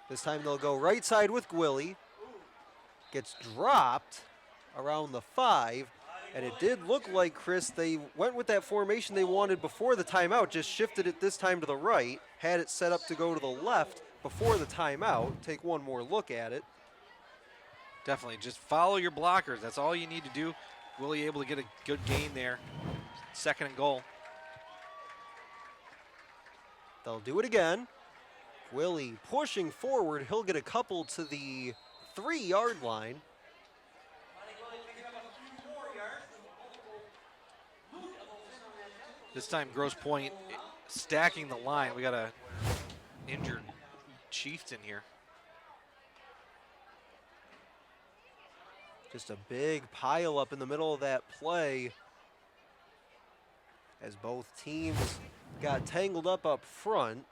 this time they'll go right side with Gwilly. Gets dropped around the 5. And it did look like, Chris, they went with that formation they wanted before the timeout, just shifted it this time to the right, had it set up to go to the left before the timeout. Take one more look at it. Definitely, just follow your blockers. That's all you need to do. Willie able to get a good gain there. 2nd and goal. They'll do it again. Willie pushing forward. He'll get a couple to the 3-yard line. This time, Grosse Pointe stacking the line. We got a injured Chieftain here. Just a big pile up in the middle of that play as both teams got tangled up front.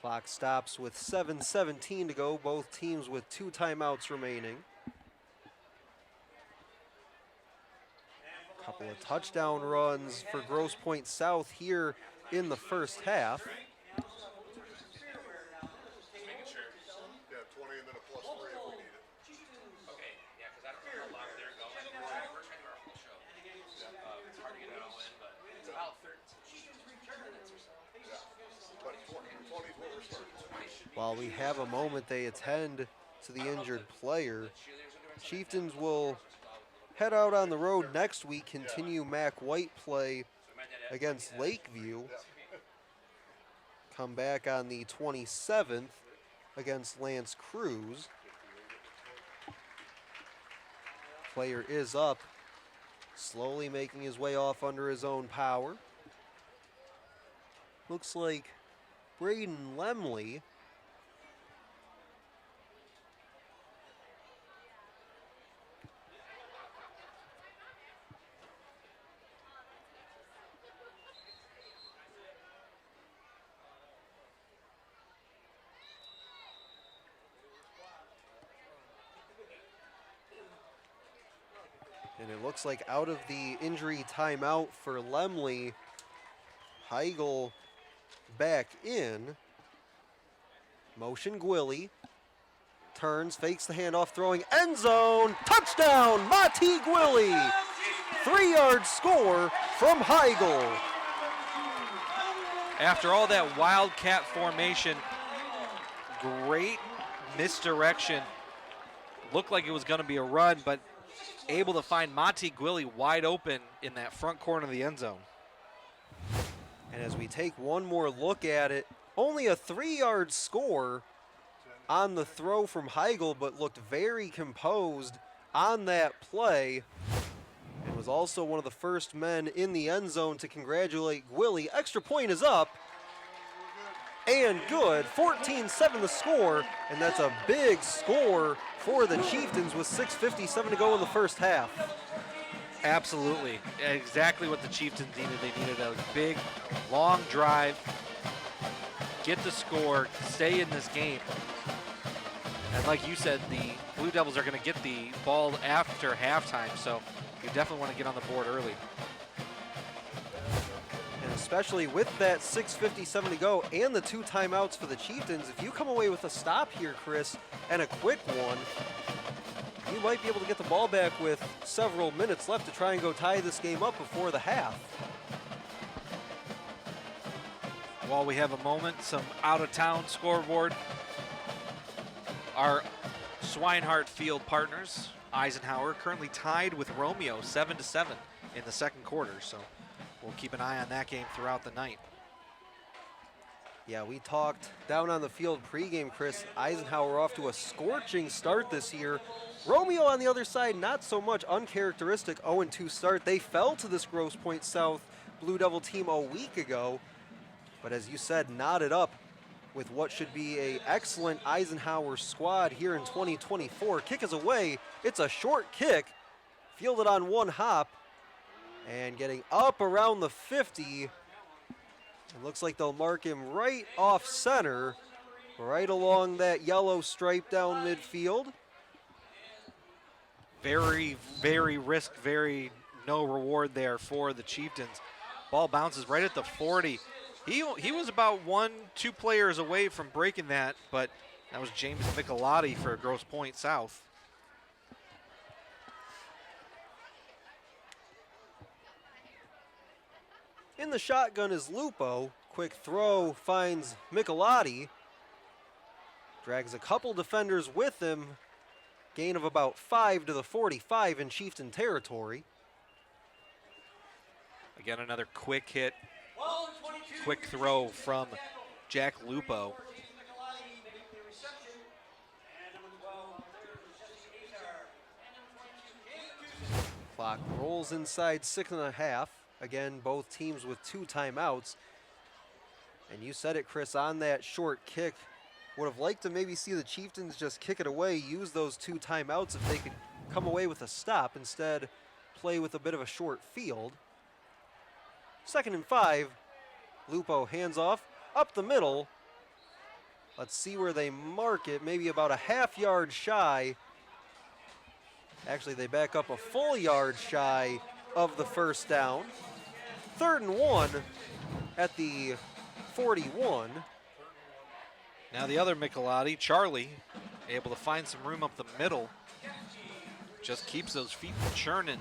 Clock stops with 7:17 to go, both teams with 2 timeouts remaining. Couple of touchdown runs for Grosse Pointe South here in the first half. While we have a moment, they attend to the injured player. Chieftains will head out on the road next week, continue Mac White play against Lakeview. Come back on the 27th against Lance Cruz. Player is up, slowly making his way off under his own power. Looks like Braden Lemley and it looks like out of the injury timeout for Lemley, Heigl back in. Motion Gwilly. Turns, fakes the handoff, throwing end zone. Touchdown, Mati Gwilly. 3-yard score from Heigl. After all that Wildcat formation, great misdirection. Looked like it was going to be a run, but able to find Mati Gwilly wide open in that front corner of the end zone. And as we take one more look at it, only a 3-yard score on the throw from Heigl, but looked very composed on that play. And was also one of the first men in the end zone to congratulate Gwilly. Extra point is up. And good. 14-7 the score. And that's a big score for the Chieftains with 6:57 to go in the first half. Absolutely. Exactly what the Chieftains needed. They needed a big, long drive, get the score, stay in this game. And like you said, the Blue Devils are going to get the ball after halftime, so you definitely want to get on the board early. And especially with that 6:57 to go and the 2 timeouts for the Chieftains, if you come away with a stop here, Chris, and a quick one, you might be able to get the ball back with several minutes left to try and go tie this game up before the half. While we have a moment, some out-of-town scoreboard. Our Swinehart Field partners, Eisenhower, currently tied with Romeo 7-7 in the second quarter, so we'll keep an eye on that game throughout the night. Yeah, we talked down on the field pregame, Chris. Eisenhower off to a scorching start this year. Romeo on the other side, not so much. Uncharacteristic 0-2 start. They fell to this Grosse Pointe South Blue Devil team a week ago. But as you said, knotted up with what should be an excellent Eisenhower squad here in 2024. Kick is away. It's a short kick, fielded on one hop, and getting up around the 50. It looks like they'll mark him right off center, right along that yellow stripe down midfield. Very, very risk, very no reward there for the Chieftains. Ball bounces right at the 40. He was about 1-2 players away from breaking that, but that was James Michelotti for Grosse Pointe South. In the shotgun is Lupo. Quick throw finds Michelotti. Drags a couple defenders with him. Gain of about 5 to the 45 in Chieftain territory. Again, another quick hit, quick throw from Jack Lupo. Clock rolls inside 6.5. Again, both teams with 2 timeouts. And you said it, Chris, on that short kick. Would have liked to maybe see the Chieftains just kick it away, use those 2 timeouts if they could come away with a stop. Instead, play with a bit of a short field. 2nd and 5. Lupo hands off, up the middle. Let's see where they mark it, maybe about a half-yard shy. Actually, they back up a full yard shy of the first down. 3rd and 1 at the 41. Now the other Michelotti, Charlie, able to find some room up the middle. Just keeps those feet churning.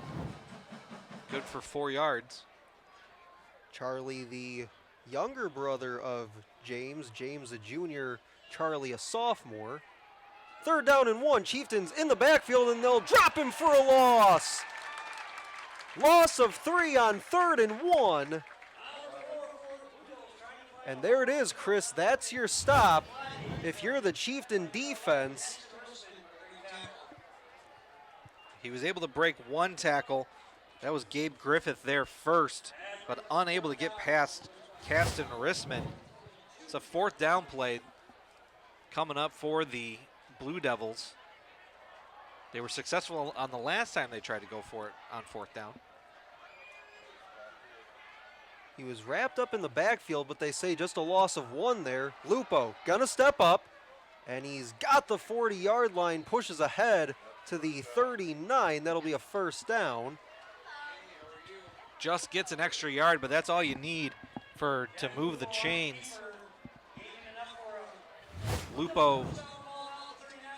Good for 4 yards. Charlie, the younger brother of James. James a junior, Charlie a sophomore. 3rd down and 1. Chieftains in the backfield, and they'll drop him for a loss. Loss of 3 on 3rd and 1. And there it is, Chris. That's your stop. If you're the Chieftain defense. He was able to break 1 tackle. That was Gabe Griffith there first, but unable to get past Caston Rissman. It's a 4th down play coming up for the Blue Devils. They were successful on the last time they tried to go for it on 4th down. He was wrapped up in the backfield, but they say just a loss of 1 there. Lupo gonna step up, and he's got the 40-yard line, pushes ahead to the 39. That'll be a 1st down. Just gets an extra yard, but that's all you need to move the chains. Lupo,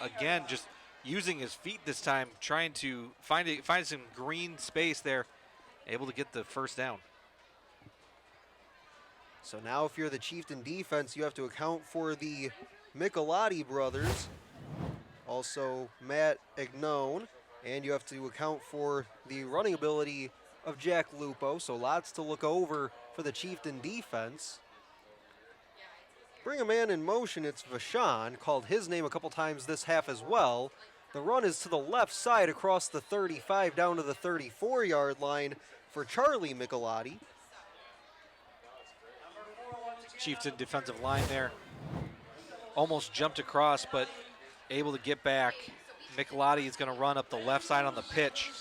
again, just using his feet this time, trying to find some green space there, able to get the 1st down. So now if you're the Chieftain defense, you have to account for the Michelotti brothers, also Matt Agnone, and you have to account for the running ability of Jack Lupo, so lots to look over for the Chieftain defense. Bring a man in motion, it's Vashon, called his name a couple times this half as well. The run is to the left side across the 35 down to the 34-yard line for Charlie Michelotti. Chieftain defensive line there. Almost jumped across, but able to get back. Michelotti is going to run up the left side on the pitch.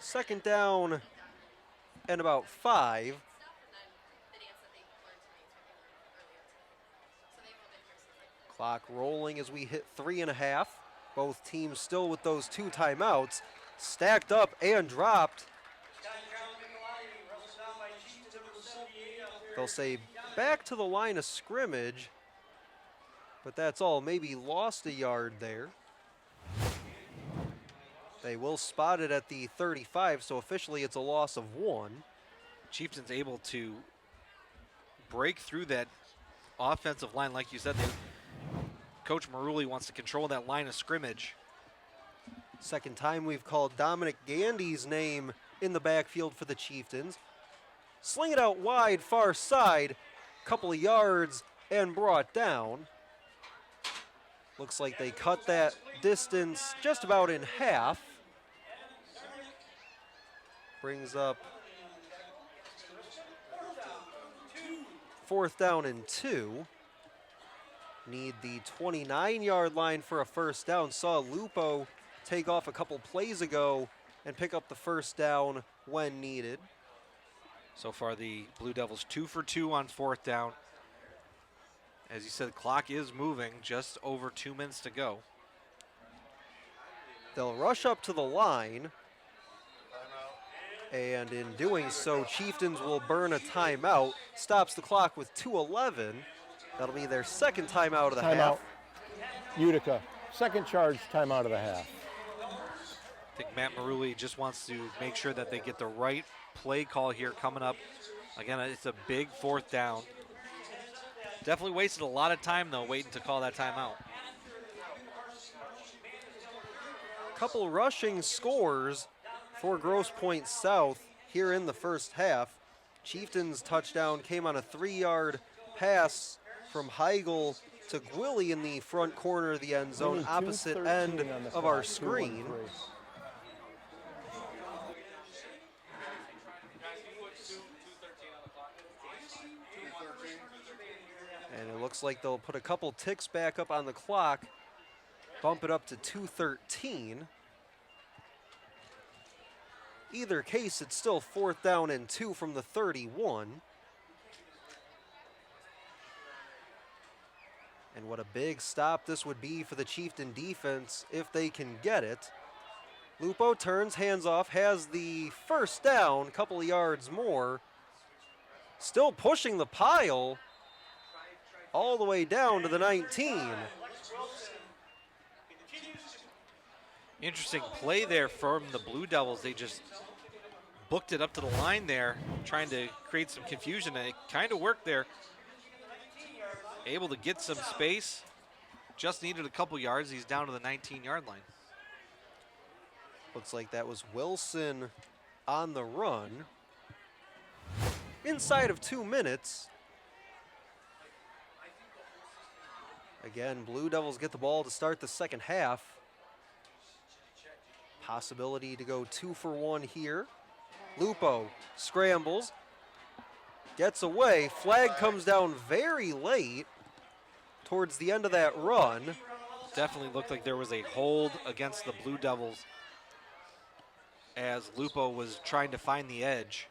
2nd down and about 5. Clock rolling as we hit 3.5. Both teams still with those 2 timeouts. Stacked up and dropped. They'll say back to the line of scrimmage, but that's all. Maybe lost a yard there. They will spot it at the 35, so officially it's a loss of 1. Chieftains able to break through that offensive line. Like you said, Coach Maruli wants to control that line of scrimmage. 2nd time we've called Dominic Gandy's name in the backfield for the Chieftains. Sling it out wide, far side. couple of yards and brought down. Looks like they cut that distance just about in half. Brings up 4th down and 2. Need the 29-yard line for a first down. Saw Lupo take off a couple plays ago and pick up the first down when needed. So far, the Blue Devils 2 for 2 on 4th down. As you said, the clock is moving, just over 2 minutes to go. They'll rush up to the line, and in doing so, Chieftains will burn a timeout. Stops the clock with 2:11. That'll be their second timeout of the half. Utica, second charge timeout of the half. I think Matt Maruli just wants to make sure that they get the right play call here coming up. Again, it's a big 4th down. Definitely wasted a lot of time, though, waiting to call that timeout. Couple rushing scores for Grosse Pointe South here in the first half. Chieftains touchdown came on a 3-yard pass from Heigl to Gwilly in the front corner of the end zone, opposite end of our screen. And it looks like they'll put a couple ticks back up on the clock, bump it up to 2:13. Either case, it's still 4th down and 2 from the 31. And what a big stop this would be for the Chieftain defense if they can get it. Lupo turns, hands off, has the first down, couple of yards more. Still pushing the pile all the way down to the 19. Interesting play there from the Blue Devils. They just booked it up to the line there, trying to create some confusion, and it kind of worked there. Able to get some space. Just needed a couple yards. He's down to the 19-yard line. Looks like that was Wilson on the run. Inside of 2 minutes. Again, Blue Devils get the ball to start the second half. Possibility to go 2 for 1 here. Lupo scrambles, gets away. Flag comes down very late towards the end of that run. Definitely looked like there was a hold against the Blue Devils as Lupo was trying to find the edge.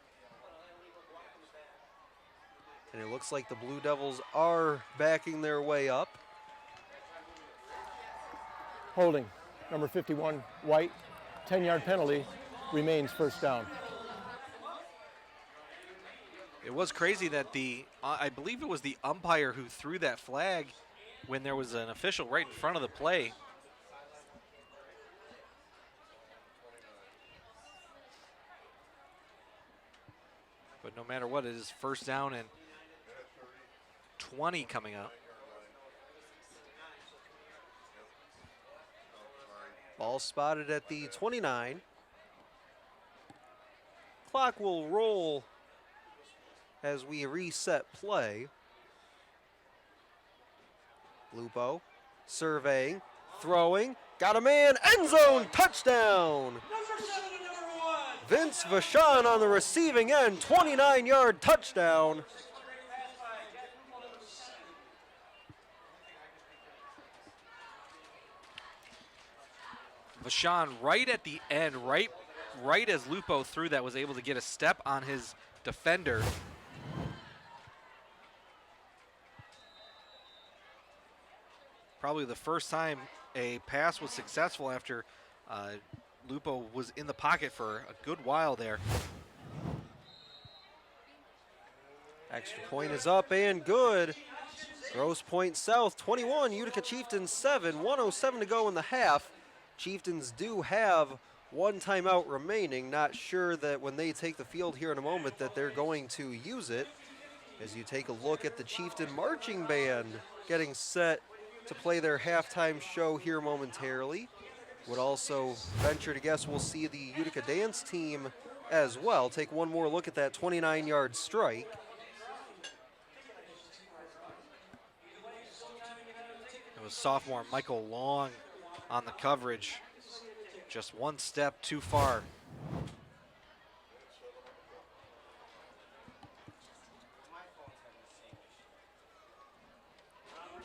And it looks like the Blue Devils are backing their way up. Holding, number 51, White, 10-yard penalty, remains first down. It was crazy that I believe it was the umpire who threw that flag when there was an official right in front of the play. But no matter what, it is first down and 20 coming up. Ball spotted at the 29. Clock will roll as we reset play. Lupo surveying, throwing, got a man, end zone, touchdown! Vince Vachon on the receiving end, 29-yard touchdown. Vachon right at the end, right as Lupo threw that, was able to get a step on his defender. Probably the first time a pass was successful after Lupo was in the pocket for a good while there. Extra point is up and good. Grosse Pointe South 21, Utica Chieftains 7, 1:07 to go in the half. Chieftains do have one timeout remaining. Not sure that when they take the field here in a moment that they're going to use it. As you take a look at the Chieftain marching band getting set to play their halftime show here momentarily. Would also venture to guess we'll see the Utica dance team as well. Take one more look at that 29-yard strike. was sophomore Michael Long on the coverage. Just one step too far.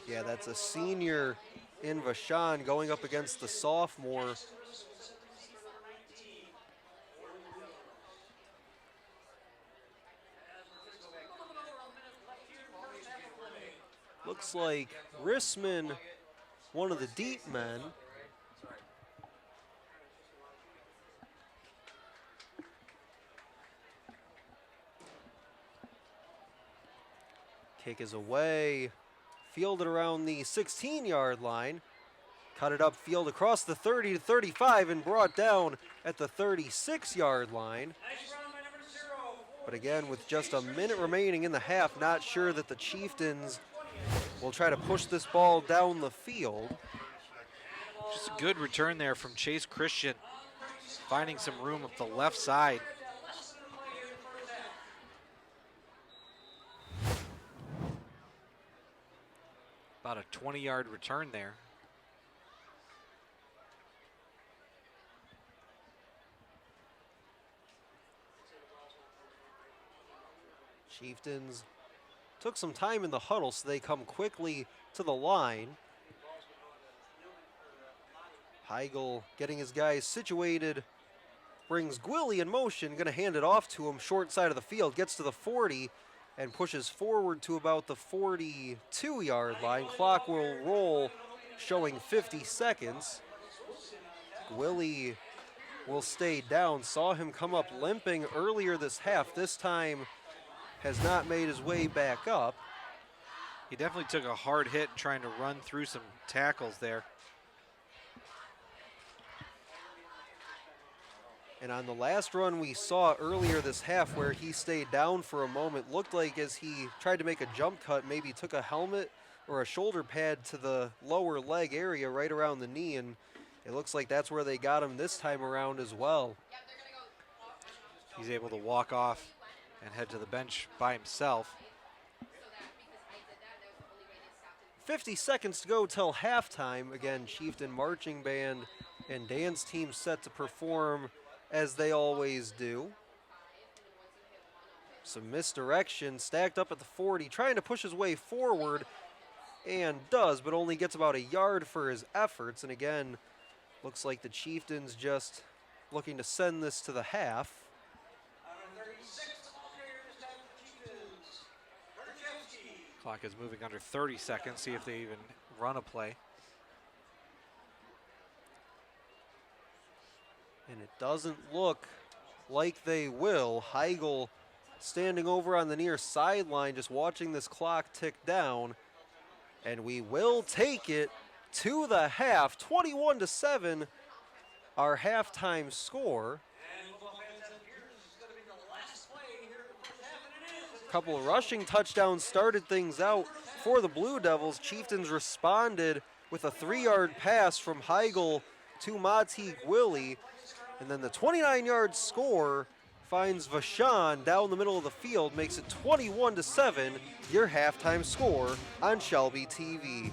Yeah, that's a senior in Vashon going up against the sophomore. Looks like Rissman, one of the deep men. Kick is away, fielded around the 16-yard line. Cut it upfield across the 30 to 35 and brought down at the 36-yard line. But again, with just a minute remaining in the half, not sure that the Chieftains will try to push this ball down the field. Just a good return there from Chase Christian, finding some room up the left side. About a 20-yard return there. Chieftains took some time in the huddle, so they come quickly to the line. Heigl getting his guys situated, brings Gwilly in motion, gonna hand it off to him, short side of the field, gets to the 40 and pushes forward to about the 42-yard line. Clock will roll, showing 50 seconds. Gwilly will stay down, saw him come up limping earlier this half. This time has not made his way back up. He definitely took a hard hit trying to run through some tackles there. And on the last run we saw earlier this half where he stayed down for a moment, looked like as he tried to make a jump cut, maybe took a helmet or a shoulder pad to the lower leg area right around the knee, and it looks like that's where they got him this time around as well. He's able to walk off and head to the bench by himself. 50 seconds to go till halftime. Again, Chieftain marching band and dance team set to perform as they always do. Some misdirection, stacked up at the 40, trying to push his way forward, and does, but only gets about a yard for his efforts. And again, looks like the Chieftains just looking to send this to the half. Clock is moving under 30 seconds, see if they even run a play. And it doesn't look like they will. Heigl standing over on the near sideline, just watching this clock tick down. And we will take it to the half, 21-7, our halftime score. A couple of rushing touchdowns started things out for the Blue Devils. Chieftains responded with a 3-yard pass from Heigl to Mati Gwilly. And then the 29-yard score finds Vashon down the middle of the field, makes it 21-7, your halftime score on Shelby TV.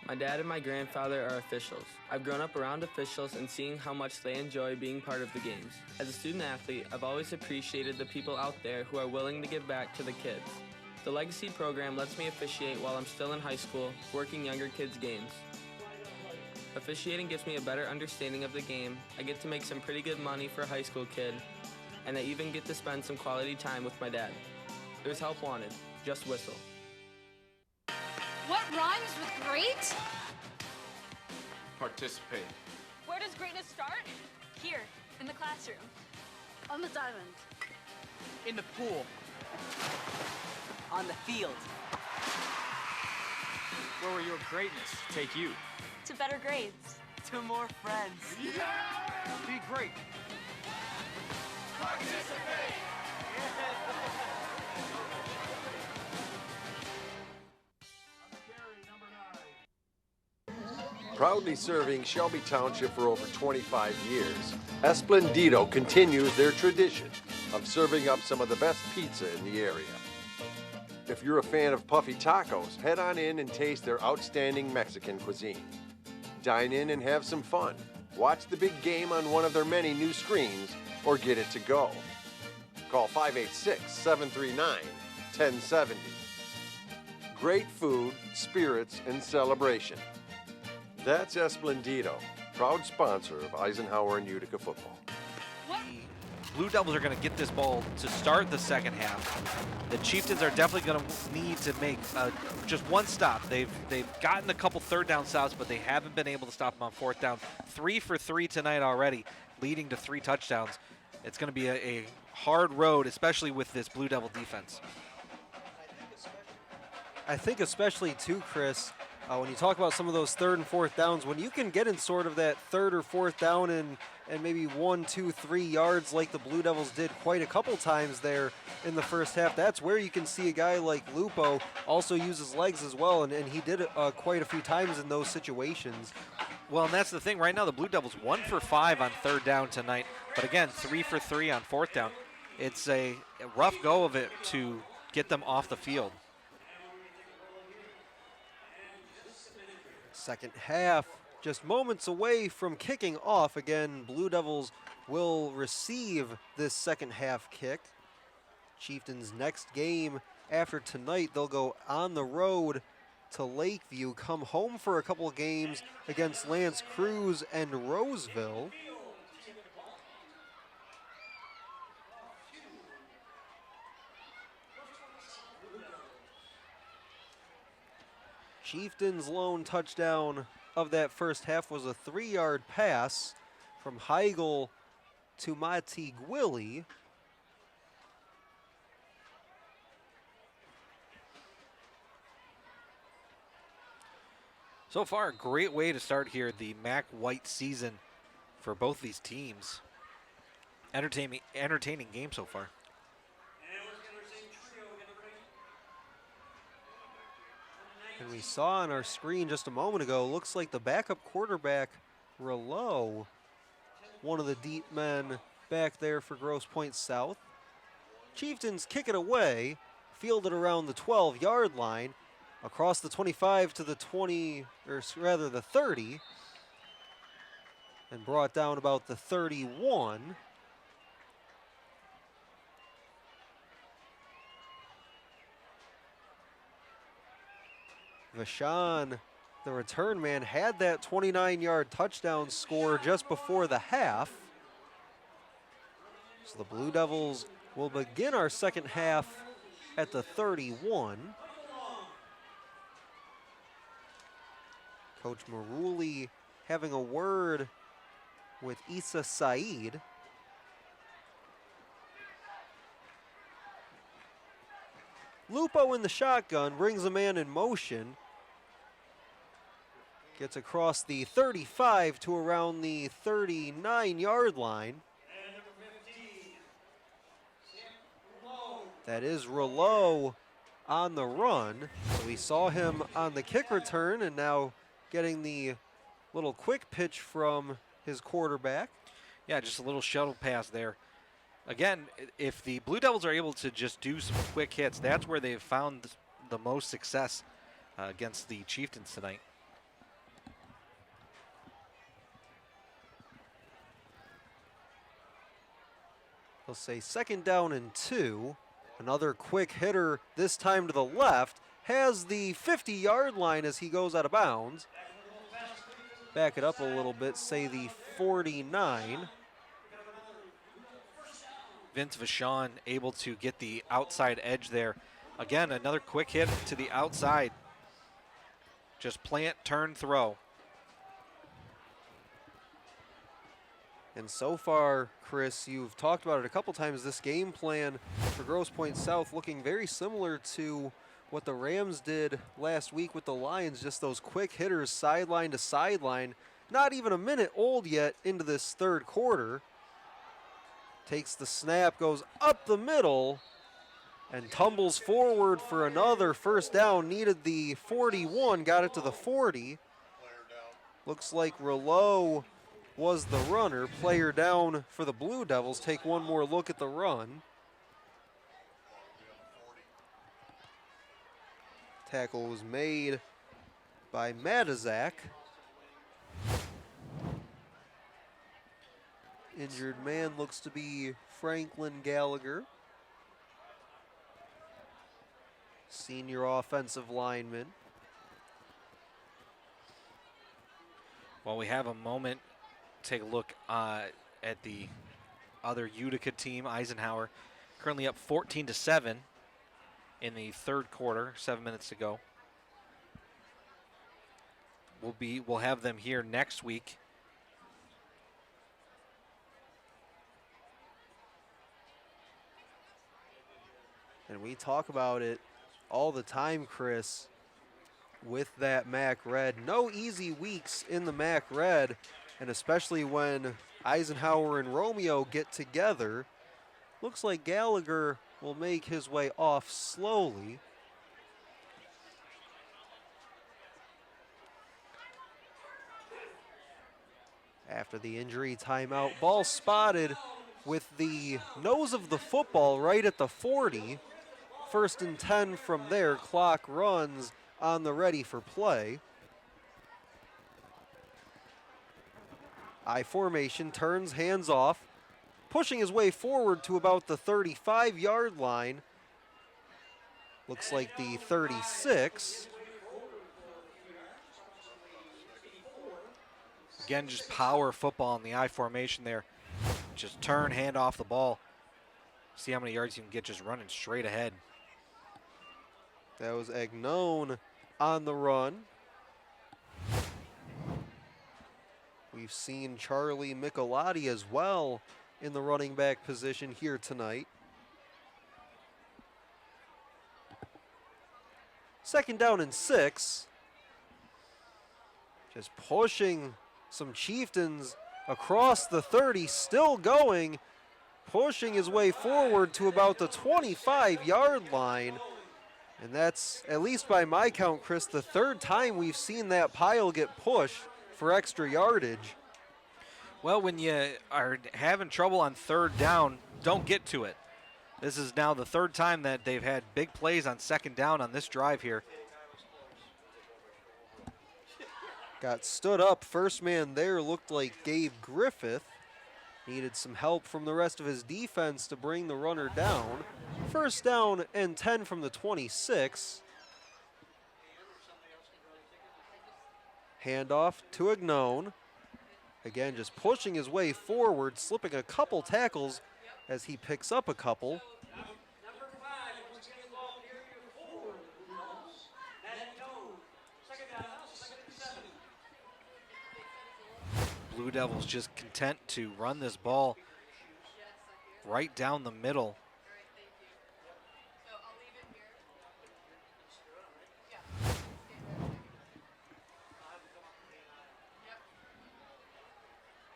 My dad and my grandfather are officials. I've grown up around officials and seeing how much they enjoy being part of the games. As a student athlete, I've always appreciated the people out there who are willing to give back to the kids. The Legacy program lets me officiate while I'm still in high school, working younger kids' games. Officiating gives me a better understanding of the game. I get to make some pretty good money for a high school kid, and I even get to spend some quality time with my dad. There's help wanted. Just whistle. What rhymes with great? Participate. Where does greatness start? Here, in the classroom. On the diamond. In the pool. On the field. Where will your greatness take you? To better grades. To more friends. Be great. Participate. Proudly serving Shelby Township for over 25 years, Esplendido continues their tradition of serving up some of the best pizza in the area. If you're a fan of puffy tacos, head on in and taste their outstanding Mexican cuisine. Dine in and have some fun. Watch the big game on one of their many new screens or get it to go. Call 586-739-1070. Great food, spirits, and celebration. That's Esplendido, proud sponsor of Eisenhower and Utica football. Blue Devils are going to get this ball to start the second half. The Chieftains are definitely going to need to make just one stop. They've gotten a couple third down stops, but they haven't been able to stop them on fourth down. 3 for 3 tonight already, leading to 3 touchdowns. It's going to be a hard road, especially with this Blue Devil defense. I think especially too, Chris, when you talk about some of those third and fourth downs, when you can get in sort of that third or fourth down and maybe 1, 2, 3 yards like the Blue Devils did quite a couple times there in the first half, that's where you can see a guy like Lupo also use his legs as well, and he did it quite a few times in those situations. Well, and that's the thing. Right now, the Blue Devils 1 for 5 on third down tonight, but again, 3 for 3 on fourth down. It's a rough go of it to get them off the field. Second half, just moments away from kicking off. Again, Blue Devils will receive this second half kick. Chieftains' next game after tonight, they'll go on the road to Lakeview, come home for a couple of games against L'Anse Creuse and Roseville. Chieftain's lone touchdown of that first half was a 3-yard pass from Heigl to Mati Gwilly. So far, a great way to start here the Mac White season for both these teams. Entertaining game so far. And we saw on our screen just a moment ago, looks like the backup quarterback, Rouleau, one of the deep men back there for Grosse Pointe South. Chieftains kick it away, fielded around the 12-yard line, across the 25 to the 20, or rather the 30, and brought down about the 31. Vashon, the return man, had that 29-yard touchdown score just before the half. So the Blue Devils will begin our second half at the 31. Coach Maruli having a word with Issa Saeed. Lupo in the shotgun, brings a man in motion. Gets across the 35 to around the 39-yard line. That is Rouleau on the run. So we saw him on the kick return and now getting the little quick pitch from his quarterback. Yeah, just a little shuttle pass there. Again, if the Blue Devils are able to just do some quick hits, that's where they've found the most success against the Chieftains tonight. They'll say 2nd down and 2. Another quick hitter, this time to the left, has the 50-yard line as he goes out of bounds. Back it up a little bit, say the 49. Vince Vachon able to get the outside edge there. Again, another quick hit to the outside. Just plant, turn, throw. And so far, Chris, you've talked about it a couple times, this game plan for Grosse Pointe South looking very similar to what the Rams did last week with the Lions, just those quick hitters sideline to sideline. Not even a minute old yet into this third quarter. Takes the snap, goes up the middle, and tumbles forward for another first down. Needed the 41, got it to the 40. Looks like Rouleau was the runner. Player down for the Blue Devils. Take one more look at the run. Tackle was made by Matizak. Injured man looks to be Franklin Gallagher, senior offensive lineman. Well, we have a moment. Take a look at the other Utica team, Eisenhower, currently up 14-7 in the third quarter, 7 minutes to go. We'll have them here next week. And we talk about it all the time, Chris, with that MAC Red. No easy weeks in the MAC Red, and especially when Eisenhower and Romeo get together. Looks like Gallagher will make his way off slowly. After the injury timeout, ball spotted with the nose of the football right at the 40. First and 10 from there. Clock runs on the ready for play. I formation, turns, hands off, pushing his way forward to about the 35-yard line. Looks like the 36. Again, just power football in the I formation there. Just turn, hand off the ball. See how many yards you can get just running straight ahead. That was Agnone on the run. We've seen Charlie Michelotti as well in the running back position here tonight. Second down and 6. Just pushing some Chieftains across the 30, still going, pushing his way forward to about the 25-yard line. And that's, at least by my count, Chris, the third time we've seen that pile get pushed for extra yardage. Well, when you are having trouble on third down, don't get to it. This is now the third time that they've had big plays on second down on this drive here. Got stood up. First man there looked like Gabe Griffith. Needed some help from the rest of his defense to bring the runner down. First down and 10 from the 26. Handoff to Agnone. Again, just pushing his way forward, slipping a couple tackles as he picks up a couple. Blue Devils just content to run this ball right down the middle.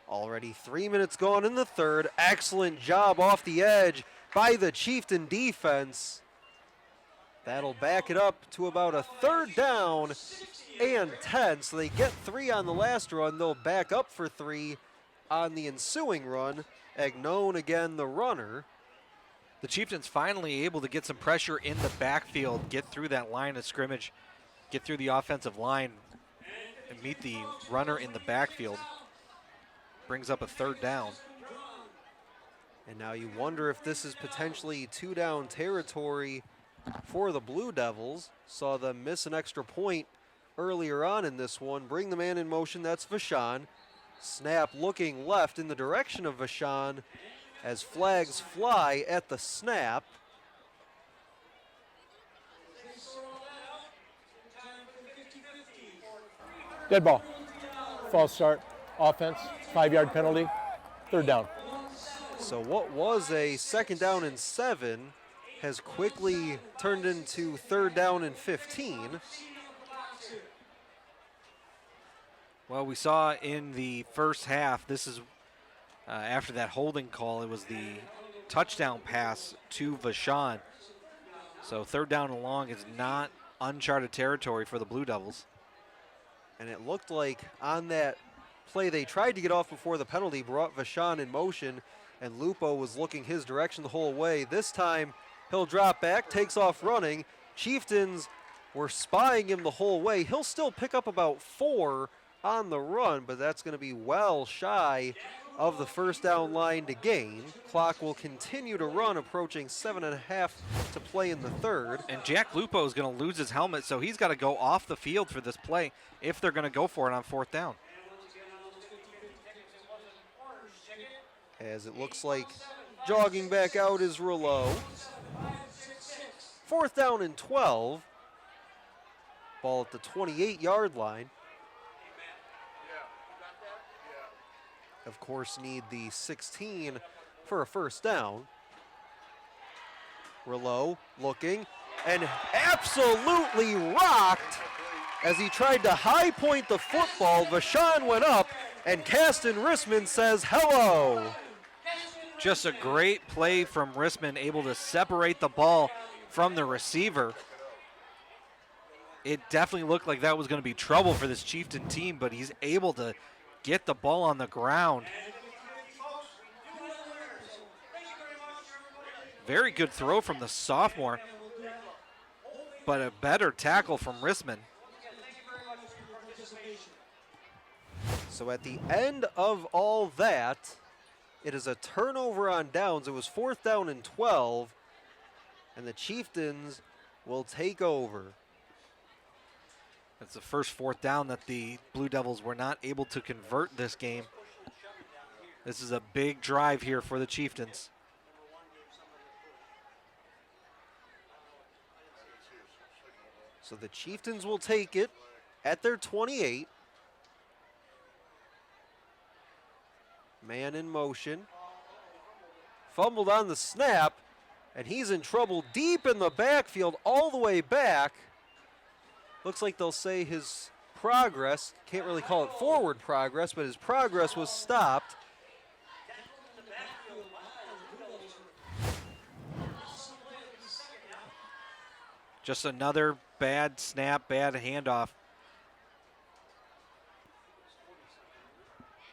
Already 3 minutes gone in the third. Excellent job off the edge by the Chieftain defense. That'll back it up to about a third down and 10. So they get 3 on the last run. They'll back up for 3 on the ensuing run. Agnone again the runner. The Chieftains finally able to get some pressure in the backfield, get through that line of scrimmage, get through the offensive line, and meet the runner in the backfield. Brings up a third down. And now you wonder if this is potentially 2-down territory for the Blue Devils. Saw them miss an extra point earlier on in this one. Bring the man in motion, that's Vachon. Snap looking left in the direction of Vachon as flags fly at the snap. Dead ball. False start. Offense. 5-yard penalty. Third down. So what was a second down and 7 has quickly turned into third down and 15. Well, we saw in the first half, this is after that holding call, it was the touchdown pass to Vachon. So third down and long is not uncharted territory for the Blue Devils. And it looked like on that play they tried to get off before the penalty, brought Vachon in motion, and Lupo was looking his direction the whole way. This time he'll drop back, takes off running. Chieftains were spying him the whole way. He'll still pick up about 4 on the run, but that's going to be well shy of the first down line to gain. Clock will continue to run, approaching 7.5 to play in the third. And Jack Lupo is going to lose his helmet, so he's got to go off the field for this play if they're going to go for it on fourth down. As it looks like jogging back out is Rouleau. Fourth down and 12. Ball at the 28-yard line. Of course, need the 16 for a first down. Rouleau looking and absolutely rocked as he tried to high point the football. Vachon went up and Caston Rissman says hello. Just a great play from Rissman, able to separate the ball from the receiver. It definitely looked like that was going to be trouble for this Chieftain team, but he's able to get the ball on the ground. Very good throw from the sophomore, but a better tackle from Rissman. So at the end of all that, it is a turnover on downs. It was fourth down and 12, and the Chieftains will take over. That's the first fourth down that the Blue Devils were not able to convert this game. This is a big drive here for the Chieftains. So the Chieftains will take it at their 28. Man in motion. Fumbled on the snap, and he's in trouble deep in the backfield all the way back. Looks like they'll say his progress, can't really call it forward progress, but his progress was stopped. Just another bad snap, bad handoff.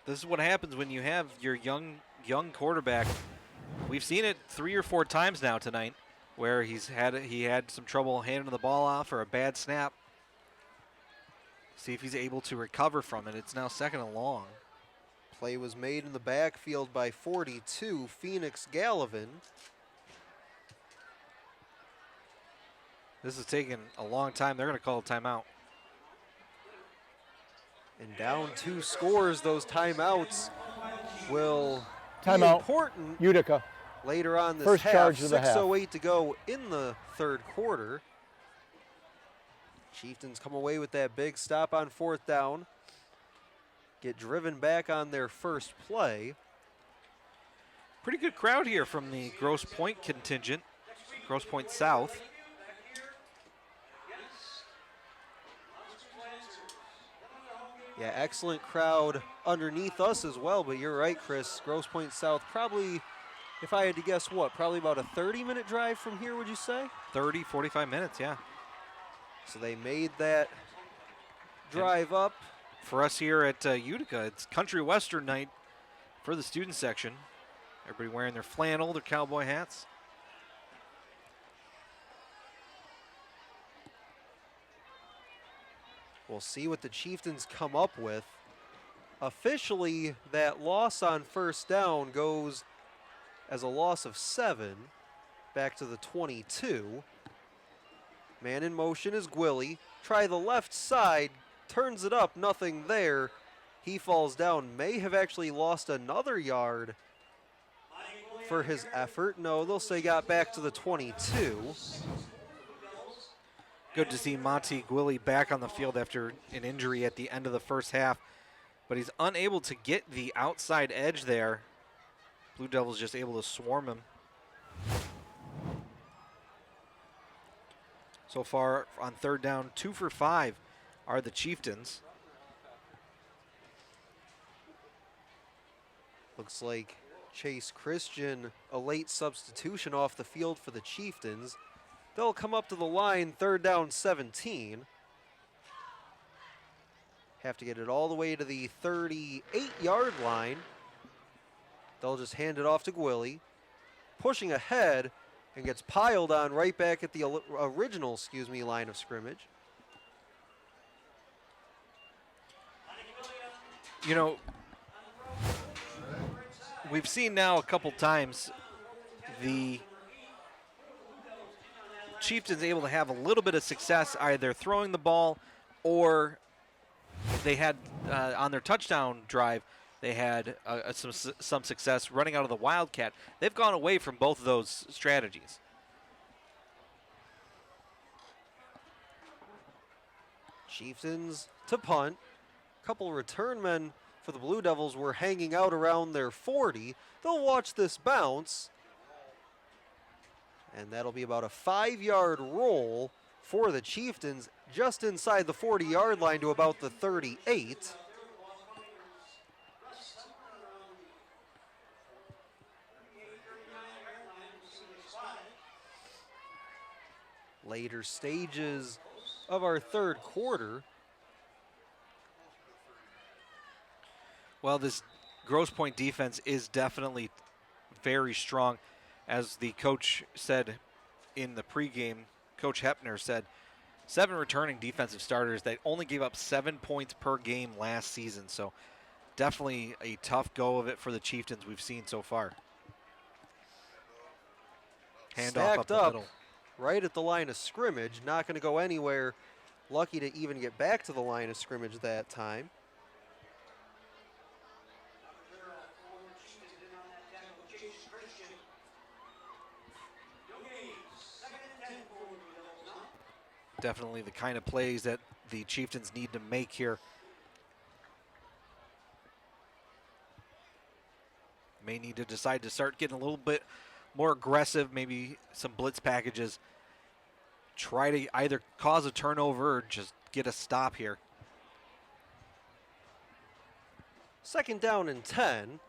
This is what happens when you have your young quarterback. We've seen it 3 or 4 times now tonight, where he had some trouble handing the ball off or a bad snap. See if he's able to recover from it. It's now second and long. Play was made in the backfield by 42, Phoenix Gallivan. This is taking a long time. They're going to call a timeout. And down 2 scores, those timeouts will be Timeout. important Utica. later on this First half. charge of the half. 6:08 to go in the third quarter. Chieftains come away with that big stop on fourth down. Get driven back on their first play. Pretty good crowd here from the Grosse Pointe contingent, Grosse Pointe South. Yeah, excellent crowd underneath us as well, but you're right, Chris. Grosse Pointe South probably, if I had to guess, what, probably about a 30-minute drive from here, would you say? 30, 45 minutes, yeah. So they made that drive up. For us here at Utica, it's country western night for the student section. Everybody wearing their flannel, their cowboy hats. We'll see what the Chieftains come up with. Officially, that loss on first down goes as a loss of 7 back to the 22. Man in motion is Gwilly. Try the left side, turns it up, nothing there. He falls down, may have actually lost another yard for his effort. No, they'll say got back to the 22. Good to see Monty Gwilly back on the field after an injury at the end of the first half, but he's unable to get the outside edge there. Blue Devils just able to swarm him. So far on third down, 2 for 5 are the Chieftains. Looks like Chase Christian, a late substitution off the field for the Chieftains. They'll come up to the line, third down 17. have to get it all the way to the 38-yard line. They'll just hand it off to Gwilly, pushing ahead, and gets piled on right back at the original, line of scrimmage. You know, we've seen now a couple times the Chieftains able to have a little bit of success either throwing the ball, or they had on their touchdown drive, they had some success running out of the Wildcat. They've gone away from both of those strategies. Chieftains to punt. A couple return men for the Blue Devils were hanging out around their 40. They'll watch this bounce. And that'll be about a 5-yard roll for the Chieftains, just inside the 40-yard line to about the 38. Later stages of our third quarter. Well, this Grosse Pointe defense is definitely very strong. As the coach said in the pregame, Coach Hepner said, 7 returning defensive starters that only gave up 7 points per game last season. So definitely a tough go of it for the Chieftains we've seen so far. Handoff up the middle. Right at the line of scrimmage, not going to go anywhere. Lucky to even get back to the line of scrimmage that time. Definitely the kind of plays that the Chieftains need to make here. May need to decide to start getting a little bit more aggressive, maybe some blitz packages. Try to either cause a turnover or just get a stop here. 2nd down and 10.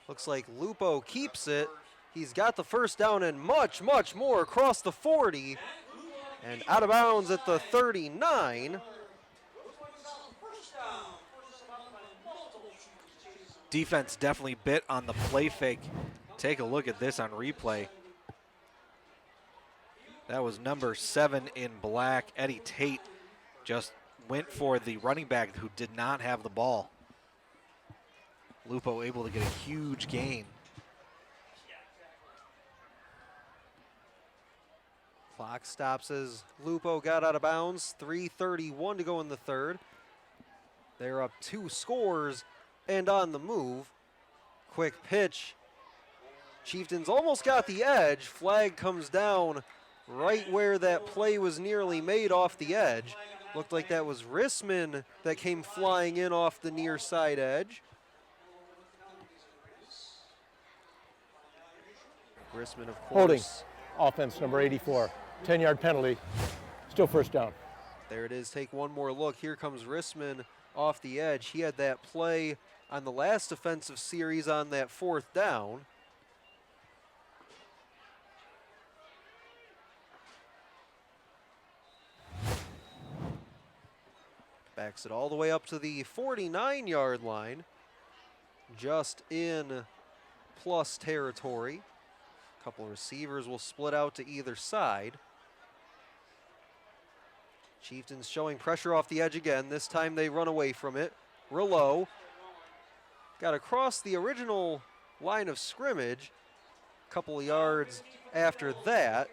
Looks like Lupo keeps it. He's got the 1st down and much, much more across the 40 and out of bounds at the 39. Defense definitely bit on the play fake. Take a look at this on replay. That was number 7 in black. Eddie Tate just went for the running back who did not have the ball. Lupo able to get a huge gain. Clock stops as Lupo got out of bounds. 3:31 to go in the third. They're up 2 scores and on the move. Quick pitch. Chieftains almost got the edge. Flag comes down right where that play was nearly made off the edge. Looked like that was Rissman that came flying in off the near side edge. Rissman, of course. Holding. Offense number 84. 10-yard penalty. Still 1st down. There it is. Take one more look. Here comes Rissman off the edge. He had that play on the last offensive series on that 4th down. Backs it all the way up to the 49-yard line. Just in plus territory. Couple receivers will split out to either side. Chieftains showing pressure off the edge again. This time they run away from it. Rouleau got across the original line of scrimmage. Couple of yards after that.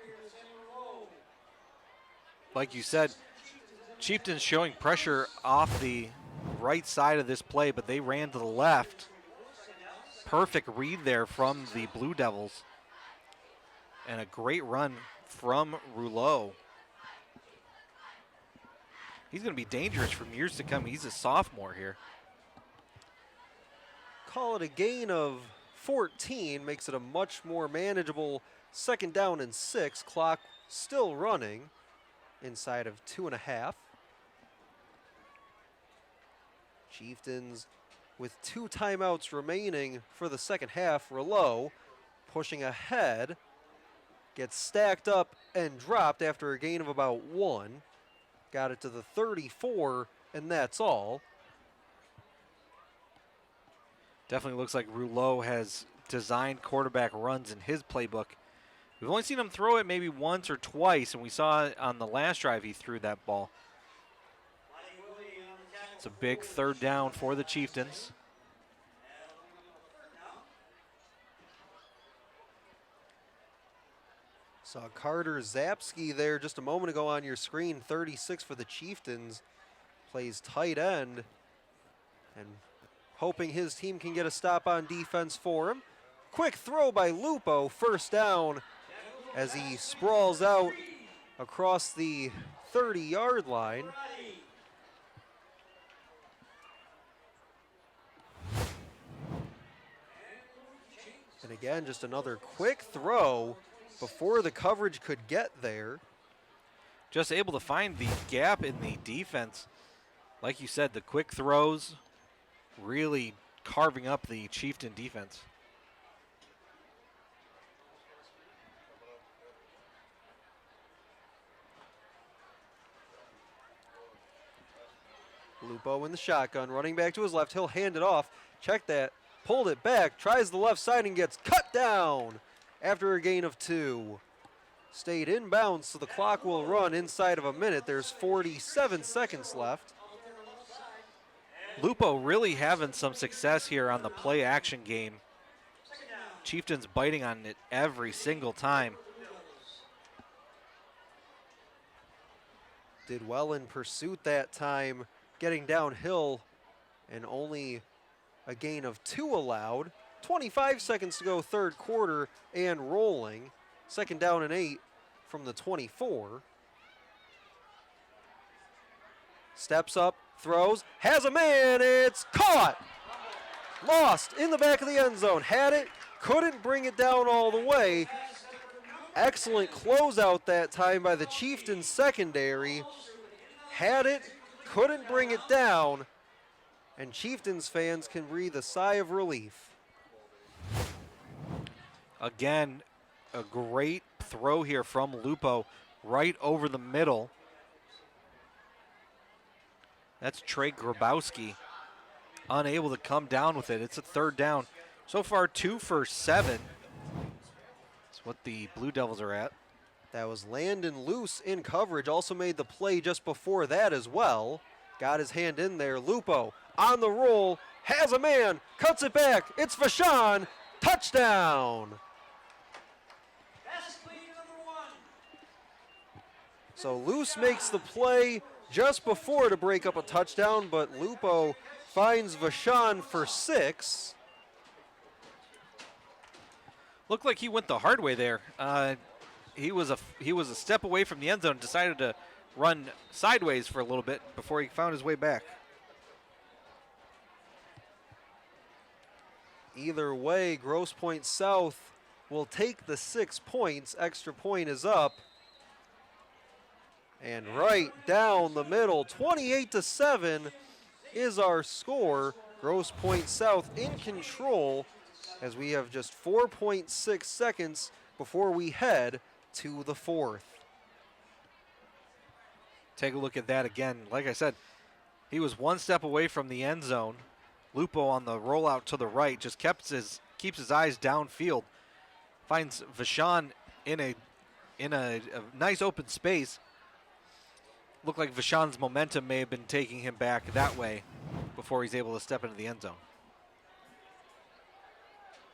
Like you said, Chieftains showing pressure off the right side of this play, but they ran to the left. Perfect read there from the Blue Devils. And a great run from Rouleau. He's going to be dangerous for years to come. He's a sophomore here. Call it a gain of 14, makes it a much more manageable 2nd down and 6. Clock still running inside of 2.5. Chieftains with 2 timeouts remaining for the 2nd half. Rouleau pushing ahead. Gets stacked up and dropped after a gain of about 1. got it to the 34, and that's all. Definitely looks like Rouleau has designed quarterback runs in his playbook. We've only seen him throw it maybe once or twice, and we saw on the last drive he threw that ball. It's a big third down for the Chieftains. Saw Carter Zapsky there just a moment ago on your screen, 36 for the Chieftains. Plays tight end and hoping his team can get a stop on defense for him. Quick throw by Lupo, first down as he sprawls out across the 30-yard line. And again, just another quick throw before the coverage could get there. Just able to find the gap in the defense. Like you said, the quick throws really carving up the Chieftain defense. Lupo in the shotgun, running back to his left. He'll hand it off. Check that. Pulled it back. Tries the left side and gets cut down after a gain of 2. Stayed inbounds, so the clock will run inside of a minute. There's 47 seconds left. Lupo really having some success here on the play action game. Chieftains biting on it every single time. Did well in pursuit that time, getting downhill, and only a gain of 2 allowed. 25 seconds to go, third quarter, and rolling. Second down and 8 from the 24. Steps up, throws, has a man, it's caught! Lost in the back of the end zone, had it, couldn't bring it down all the way. Excellent closeout that time by the Chieftains secondary. Had it, couldn't bring it down, and Chieftains fans can breathe a sigh of relief. Again, a great throw here from Lupo right over the middle. That's Trey Grabowski unable to come down with it. It's a third down. So far 2 for 7. That's what the Blue Devils are at. That was Landon Luce in coverage. Also made the play just before that as well. Got his hand in there. Lupo on the roll. Has a man. Cuts it back. It's Vashon. Touchdown. So Luce makes the play just before to break up a touchdown, but Lupo finds Vashon for 6. Looked like he went the hard way there. He was a step away from the end zone, decided to run sideways for a little bit before he found his way back. Either way, Grosse Pointe South will take the 6 points. Extra point is up. And right down the middle, 28-7 is our score. Grosse Pointe South in control as we have just 4.6 seconds before we head to the 4th. Take a look at that again. Like I said, he was one step away from the end zone. Lupo on the rollout to the right just keeps his eyes downfield. Finds Vashon in a nice open space. Looked like Vashon's momentum may have been taking him back that way before he's able to step into the end zone.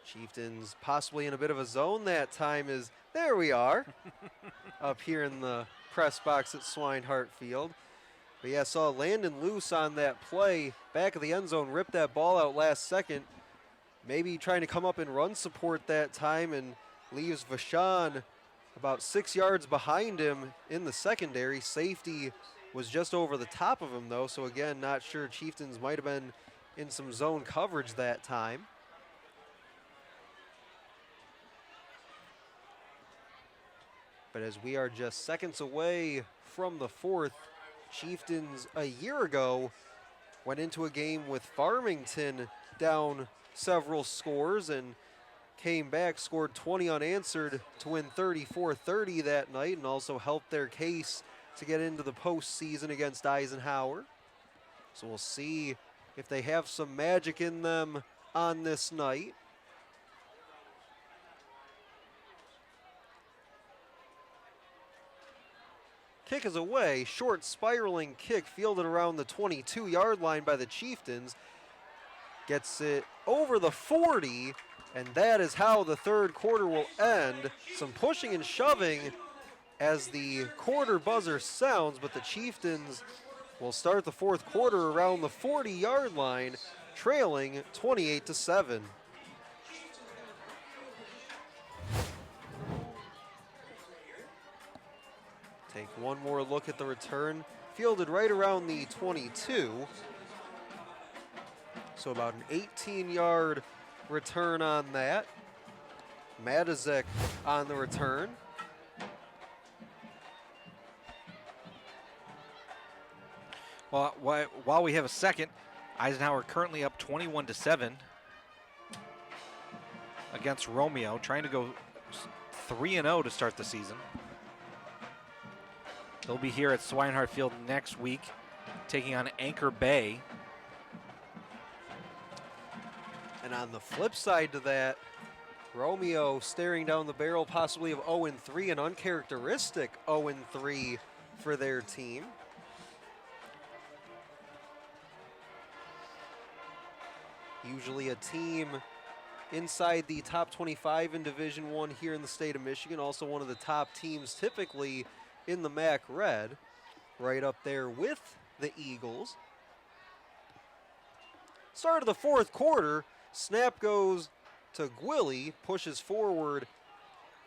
Chieftains possibly in a bit of a zone that time is, there we are, up here in the press box at Swinehart Field. But yeah, saw Landon Luce on that play, back of the end zone, ripped that ball out last second. Maybe trying to come up and run support that time and leaves Vashon about 6 yards behind him in the secondary. Safety was just over the top of him though, so again, not sure. Chieftains might have been in some zone coverage that time. But as we are just seconds away from the 4th, Chieftains a year ago went into a game with Farmington down several scores and came back, scored 20 unanswered to win 34-30 that night, and also helped their case to get into the postseason against Eisenhower. So we'll see if they have some magic in them on this night. Kick is away, short spiraling kick fielded around the 22-yard line by the Chieftains. Gets it over the 40, and that is how the third quarter will end. Some pushing and shoving as the quarter buzzer sounds, but the Chieftains will start the fourth quarter around the 40-yard line, trailing 28-7. Take one more look at the return. Fielded right around the 22. So about an 18-yard return on that. Matizek on the return. Well, while we have a second, Eisenhower currently up 21-7 against Romeo, trying to go 3-0 to start the season. They'll be here at Swinehart Field next week, taking on Anchor Bay. And on the flip side to that, Romeo staring down the barrel possibly of 0-3, an uncharacteristic 0-3 for their team. Usually a team inside the top 25 in Division I here in the state of Michigan, also one of the top teams typically in the MAC Red, right up there with the Eagles. Start of the fourth quarter, snap goes to Gwilly, pushes forward,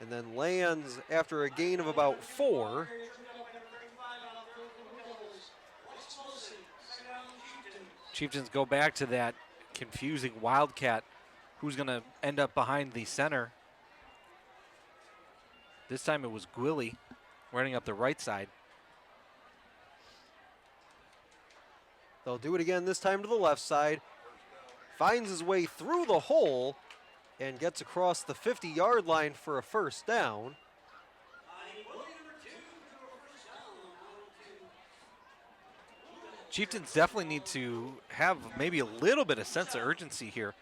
and then lands after a gain of about 4. Chieftains go back to that confusing wildcat. Who's going to end up behind the center? This time it was Gwilly running up the right side. They'll do it again, this time to the left side. Finds his way through the hole and gets across the 50-yard line for a first down. Chieftains definitely need to have maybe a little bit of sense of urgency here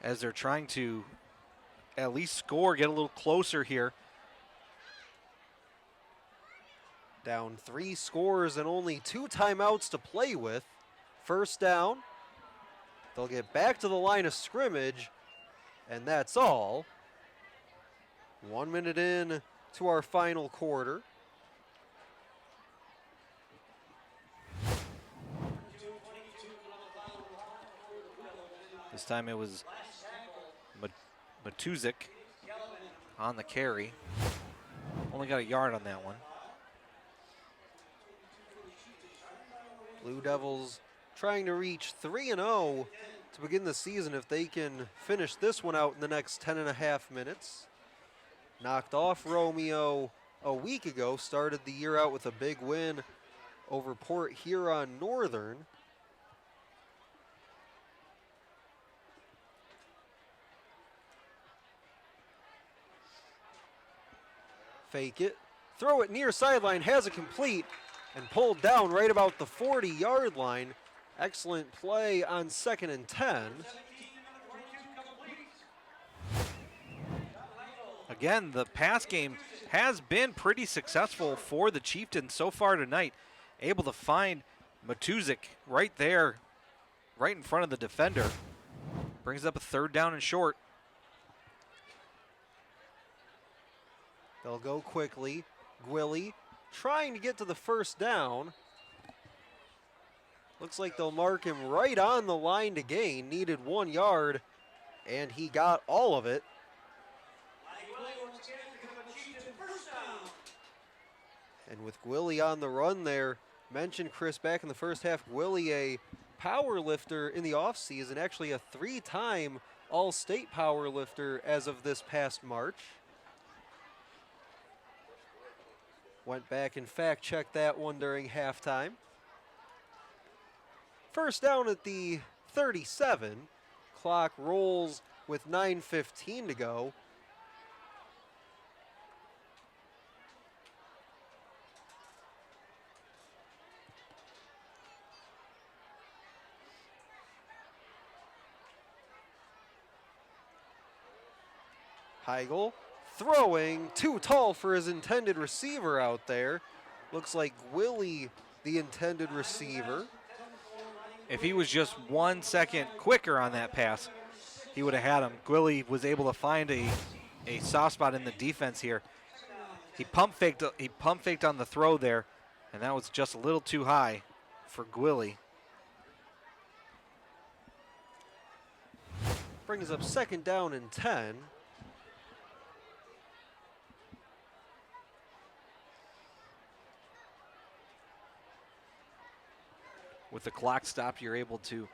as they're trying to at least score, get a little closer here. Down 3 scores and only 2 timeouts to play with. First down. They'll get back to the line of scrimmage, and that's all. 1 minute in to our final quarter. This time it was Matuzik on the carry. Only got a yard on that one. Blue Devils trying to reach 3-0 to begin the season if they can finish this one out in the next 10.5 minutes. Knocked off Romeo a week ago, started the year out with a big win over Port Huron Northern. Fake it, throw it near sideline, has it complete, and pulled down right about the 40-yard line. Excellent play on 2nd and 10. Again, the pass game has been pretty successful for the Chieftains so far tonight. Able to find Matuzik right there, right in front of the defender. Brings up a 3rd down and short. They'll go quickly. Gwilly trying to get to the first down. Looks like they'll mark him right on the line to gain. Needed 1 yard, and he got all of it. And with Gwilly on the run there, mentioned Chris back in the first half, Gwilly a power lifter in the offseason, actually a 3-time All-State power lifter as of this past March. Went back and fact-checked that one during halftime. First down at the 37. Clock rolls with 9:15 to go. Heigl throwing, too tall for his intended receiver out there. Looks like Willie, the intended receiver. If he was just 1 second quicker on that pass, he would have had him. Gwilly was able to find a soft spot in the defense here. He pump faked on the throw there, and that was just a little too high for Gwilly. Brings up 2nd down and 10. With the clock stopped, you're able to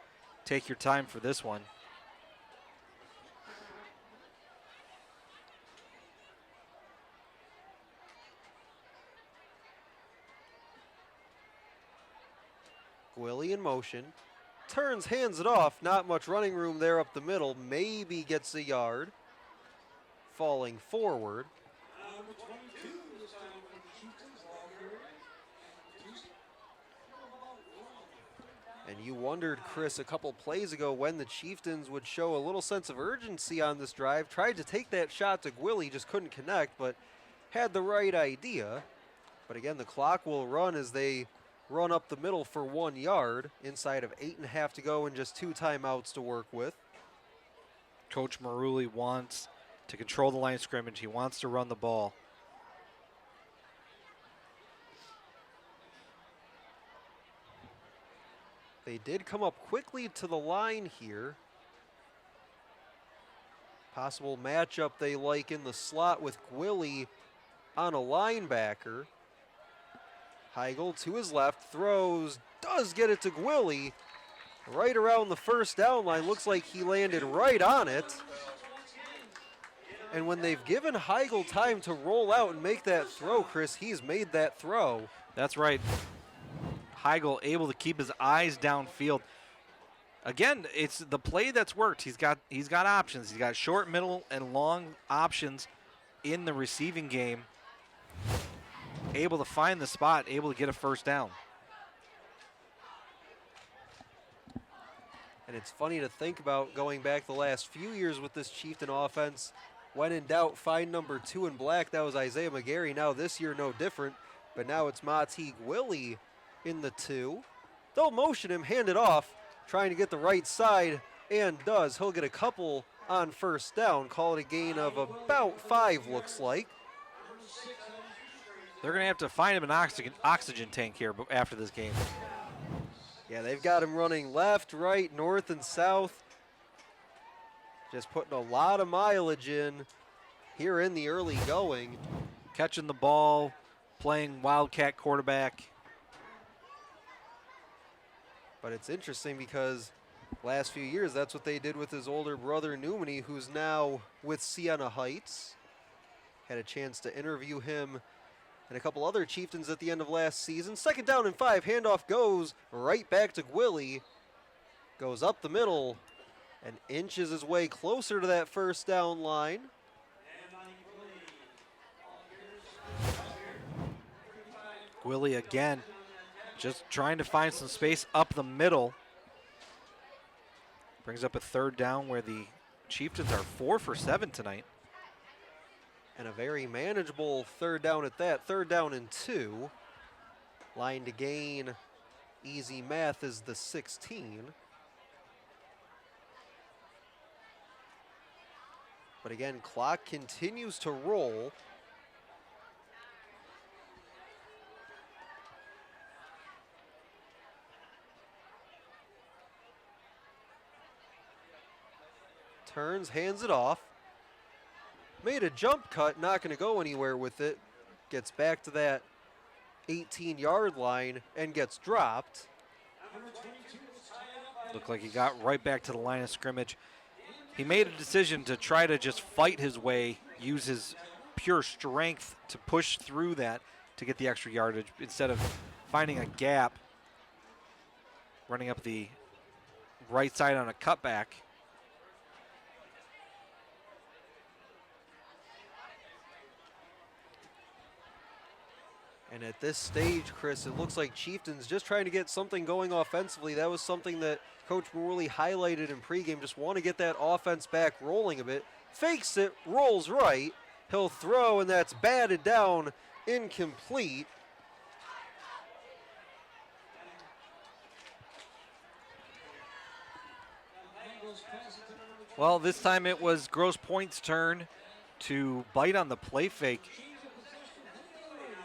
take your time for this one. Gwilly in motion. Turns, hands it off. Not much running room there up the middle. Maybe gets a yard. Falling forward. And you wondered, Chris, a couple plays ago when the Chieftains would show a little sense of urgency on this drive. Tried to take that shot to Gwilly, just couldn't connect, but had the right idea. But again, the clock will run as they run up the middle for 1 yard, inside of 8.5 to go and just 2 timeouts to work with. Coach Maruli wants to control the line of scrimmage. He wants to run the ball. They did come up quickly to the line here. Possible matchup they like in the slot with Gwilly on a linebacker. Heigl to his left, throws, does get it to Gwilly. Right around the 1st down line, looks like he landed right on it. And when they've given Heigl time to roll out and make that throw, Chris, he's made that throw. That's right. Heigl able to keep his eyes downfield. Again, it's the play that's worked. He's got options. He's got short, middle, and long options in the receiving game. Able to find the spot, able to get a 1st down. And it's funny to think about going back the last few years with this Chieftain offense. When in doubt, find number 2 in black. That was Isaiah McGarry. Now this year, no different. But now it's Monty Gwilly in the 2. They'll motion him, hand it off, trying to get the right side, and does. He'll get a couple on 1st down. Call it a gain of about 5, looks like. They're going to have to find him an oxygen tank here after this game. Yeah, they've got him running left, right, north, and south. Just putting a lot of mileage in here in the early going. Catching the ball, playing Wildcat quarterback. But it's interesting because last few years, that's what they did with his older brother, Newmany, who's now with Sienna Heights. Had a chance to interview him and a couple other Chieftains at the end of last season. 2nd down and 5, handoff goes right back to Gwilly. Goes up the middle and inches his way closer to that 1st down line. Gwilly again, just trying to find some space up the middle. Brings up a 3rd down where the Chieftains are 4 for 7 tonight. And a very manageable 3rd down at that. 3rd down and 2. Line to gain, easy math, is the 16. But again, clock continues to roll. Turns, hands it off. Made a jump cut, not going to go anywhere with it. Gets back to that 18-yard line and gets dropped. Looked like he got right back to the line of scrimmage. He made a decision to try to just fight his way, use his pure strength to push through that to get the extra yardage instead of finding a gap, running up the right side on a cutback. And at this stage, Chris, it looks like Chieftains just trying to get something going offensively. That was something that Coach Morley highlighted in pregame. Just want to get that offense back rolling a bit. fakes it, rolls right. He'll throw, and that's batted down, incomplete. Well, this time it was Grosse Pointe's turn to bite on the play fake,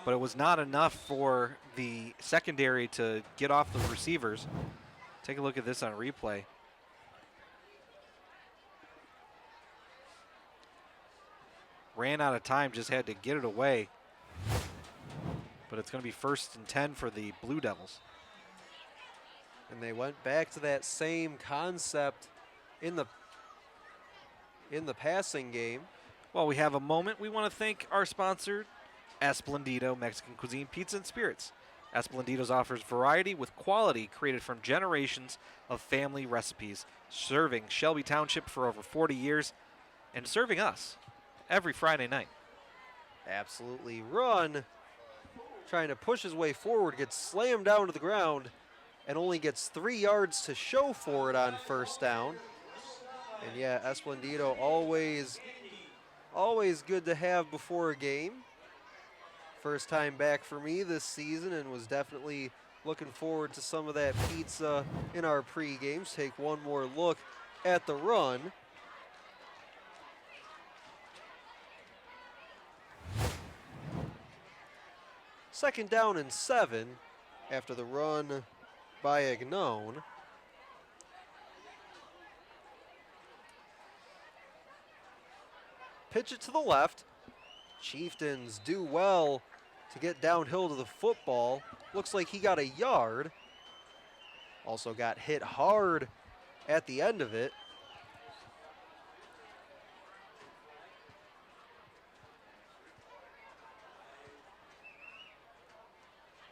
but it was not enough for the secondary to get off the receivers. Take a look at this on replay. Ran out of time, just had to get it away. But it's going to be 1st and 10 for the Blue Devils. And they went back to that same concept in the passing game. Well, we have a moment. We want to thank our sponsor, Esplendido Mexican Cuisine Pizza and Spirits. Esplendido's offers variety with quality created from generations of family recipes, serving Shelby Township for over 40 years and serving us every Friday night. Absolutely. Run, trying to push his way forward, gets slammed down to the ground and only gets 3 yards to show for it on 1st down. And yeah, Esplendido always good to have before a game. First time back for me this season, and was definitely looking forward to some of that pizza in our pre-games. Take one more look at the run. Second down and 7 after the run by Agnone. Pitch it to the left. Chieftains do well to get downhill to the football. Looks like he got a yard. Also got hit hard at the end of it.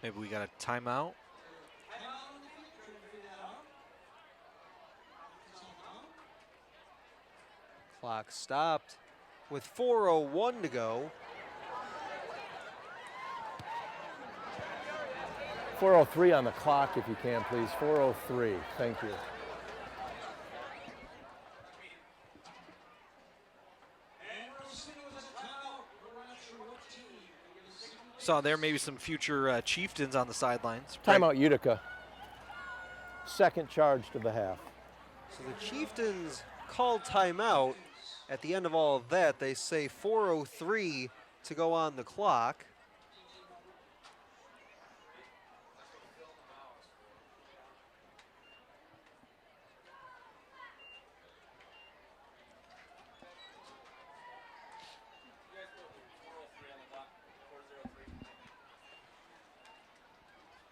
Maybe we got a timeout. Clock stopped with 4:01 to go. 4:03 on the clock, if you can, please. 4:03. Thank you. Saw there maybe some future Chieftains on the sidelines. Timeout, Utica. Second charge to the half. So the Chieftains called timeout. At the end of all of that, they say 4:03 to go on the clock.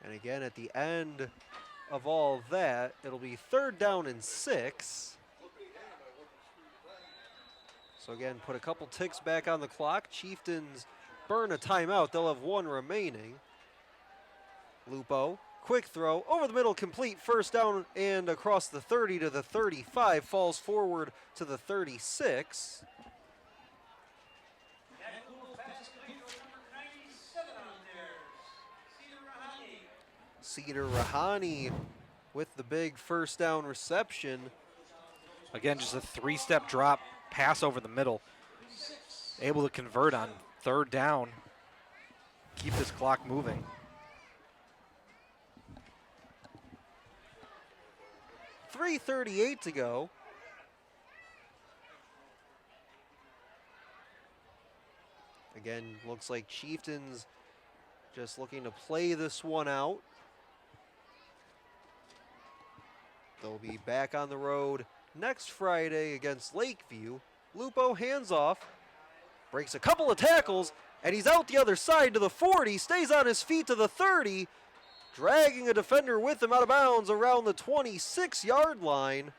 And again, at the end of all of that, it'll be 3rd down and 6. So again, put a couple ticks back on the clock. Chieftains burn a timeout. They'll have 1 remaining. Lupo, quick throw, over the middle, complete, 1st down and across the 30 to the 35, falls forward to the 36. Cedar Rahani with the big 1st down reception. Again, just a 3-step drop, pass over the middle. Able to convert on 3rd down. Keep this clock moving. .338 to go. Again, looks like Chieftains just looking to play this one out. They'll be back on the road next Friday against Lakeview. Lupo hands off, breaks a couple of tackles, and he's out the other side to the 40, stays on his feet to the 30, dragging a defender with him out of bounds around the 26-yard line.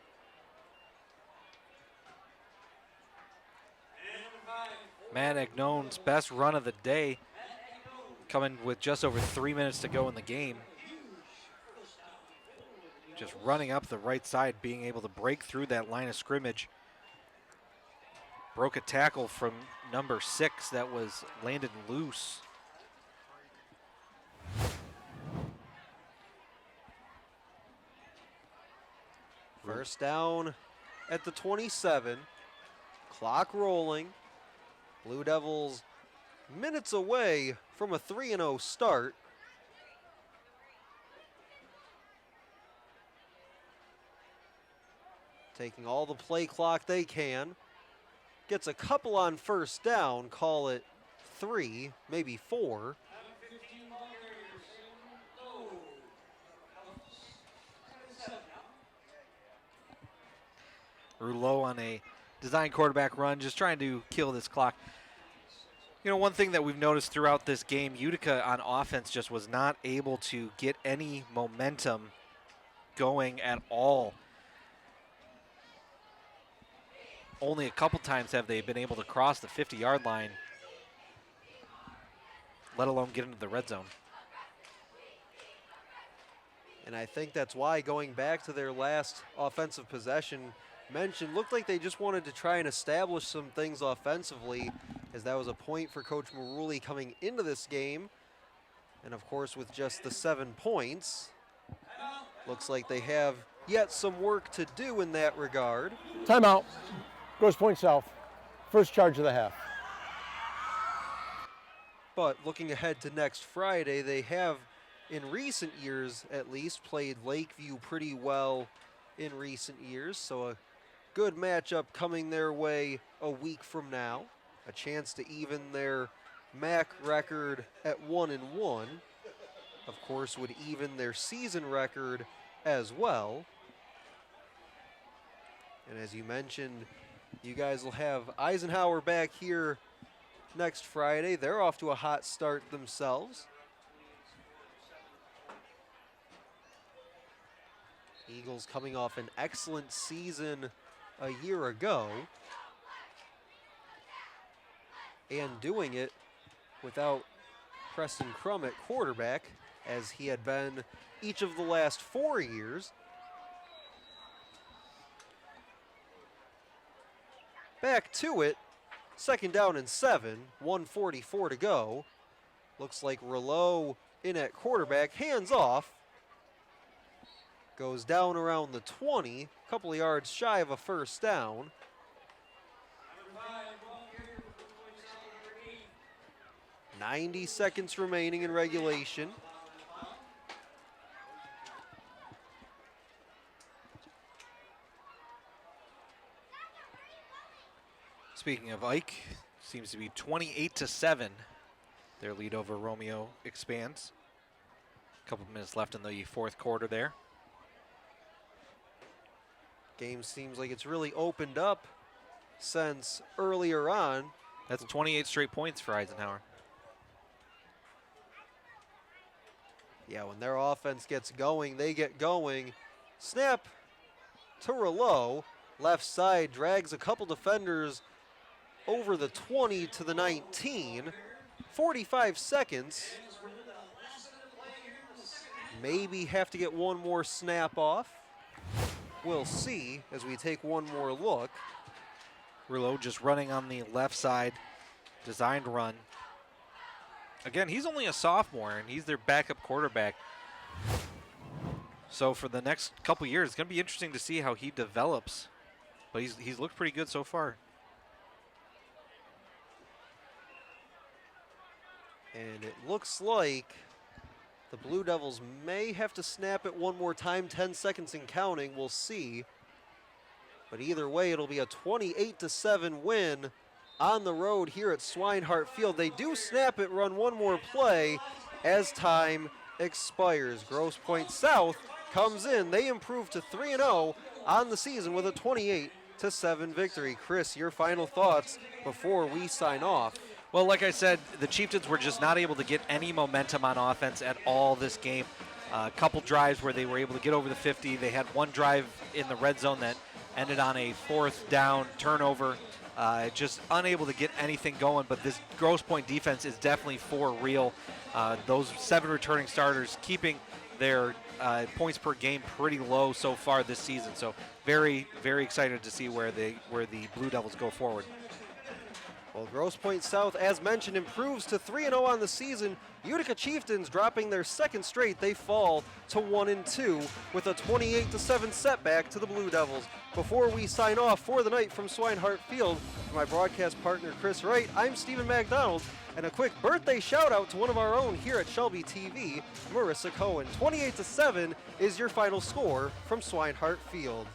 Matt Agnone's best run of the day, coming with just over 3 minutes to go in the game. Just running up the right side, being able to break through that line of scrimmage. Broke a tackle from number 6 that was landed loose. First down at the 27. Clock rolling. Blue Devils minutes away from a 3-0 start. Taking all the play clock they can. Gets a couple on first down, call it 3, maybe 4. Rouleau on a design quarterback run, just trying to kill this clock. You know, one thing that we've noticed throughout this game, Utica on offense just was not able to get any momentum going at all. Only a couple times have they been able to cross the 50-yard line, let alone get into the red zone. And I think that's why, going back to their last offensive possession mentioned, looked like they just wanted to try and establish some things offensively, as that was a point for Coach Maruli coming into this game. And of course, with just the 7 points, looks like they have yet some work to do in that regard. Timeout. Grosse Pointe South. First charge of the half. But looking ahead to next Friday, they have, in recent years at least, played Lakeview pretty well in recent years. So a good matchup coming their way a week from now. A chance to even their MAC record at 1-1. Of course, would even their season record as well. And as you mentioned, you guys will have Eisenhower back here next Friday. They're off to a hot start themselves. Eagles coming off an excellent season a year ago, and doing it without Preston Crum at quarterback, as he had been each of the last 4 years. Back to it, 2nd down and 7, 1:44 to go. Looks like Rouleau in at quarterback, hands off. Goes down around the 20, a couple of yards shy of a first down. "90 seconds remaining in regulation. Speaking of Ike, seems to be 28-7. Their lead over Romeo expands. A couple minutes left in the 4th quarter there. Game seems like it's really opened up since earlier on. That's 28 straight points for Eisenhower. Yeah, when their offense gets going, they get going. Snap to Rouleau. Left side drags a couple defenders over the 20 to the 19. 45 seconds. Maybe have to get one more snap off. We'll see as we take one more look. Rouleau just running on the left side, designed run. Again, he's only a sophomore, and he's their backup quarterback. So for the next couple years, it's going to be interesting to see how he develops. But he's looked pretty good so far. And it looks like the Blue Devils may have to snap it one more time, 10 seconds and counting, we'll see. But either way, it'll be a 28-7 win on the road here at Swinehart Field. They do snap it, run one more play as time expires. Grosse Pointe South comes in. They improve to 3-0 on the season with a 28-7 victory. Chris, your final thoughts before we sign off. Well, like I said, the Chieftains were just not able to get any momentum on offense at all this game. A couple drives where they were able to get over the 50. They had one drive in the red zone that ended on a 4th down turnover. Just unable to get anything going, but this Grosse Pointe defense is definitely for real. Those 7 returning starters keeping their points per game pretty low so far this season. So very, very excited to see where the Blue Devils go forward. Well, Grosse Pointe South, as mentioned, improves to 3-0 on the season. Utica Chieftains dropping their second straight. They fall to 1-2 with a 28-7 setback to the Blue Devils. Before we sign off for the night from Swinehart Field, for my broadcast partner Chris Wright, I'm Stephen McDonald, and a quick birthday shout out to one of our own here at Shelby TV, Marissa Cohen. 28-7 is your final score from Swinehart Field.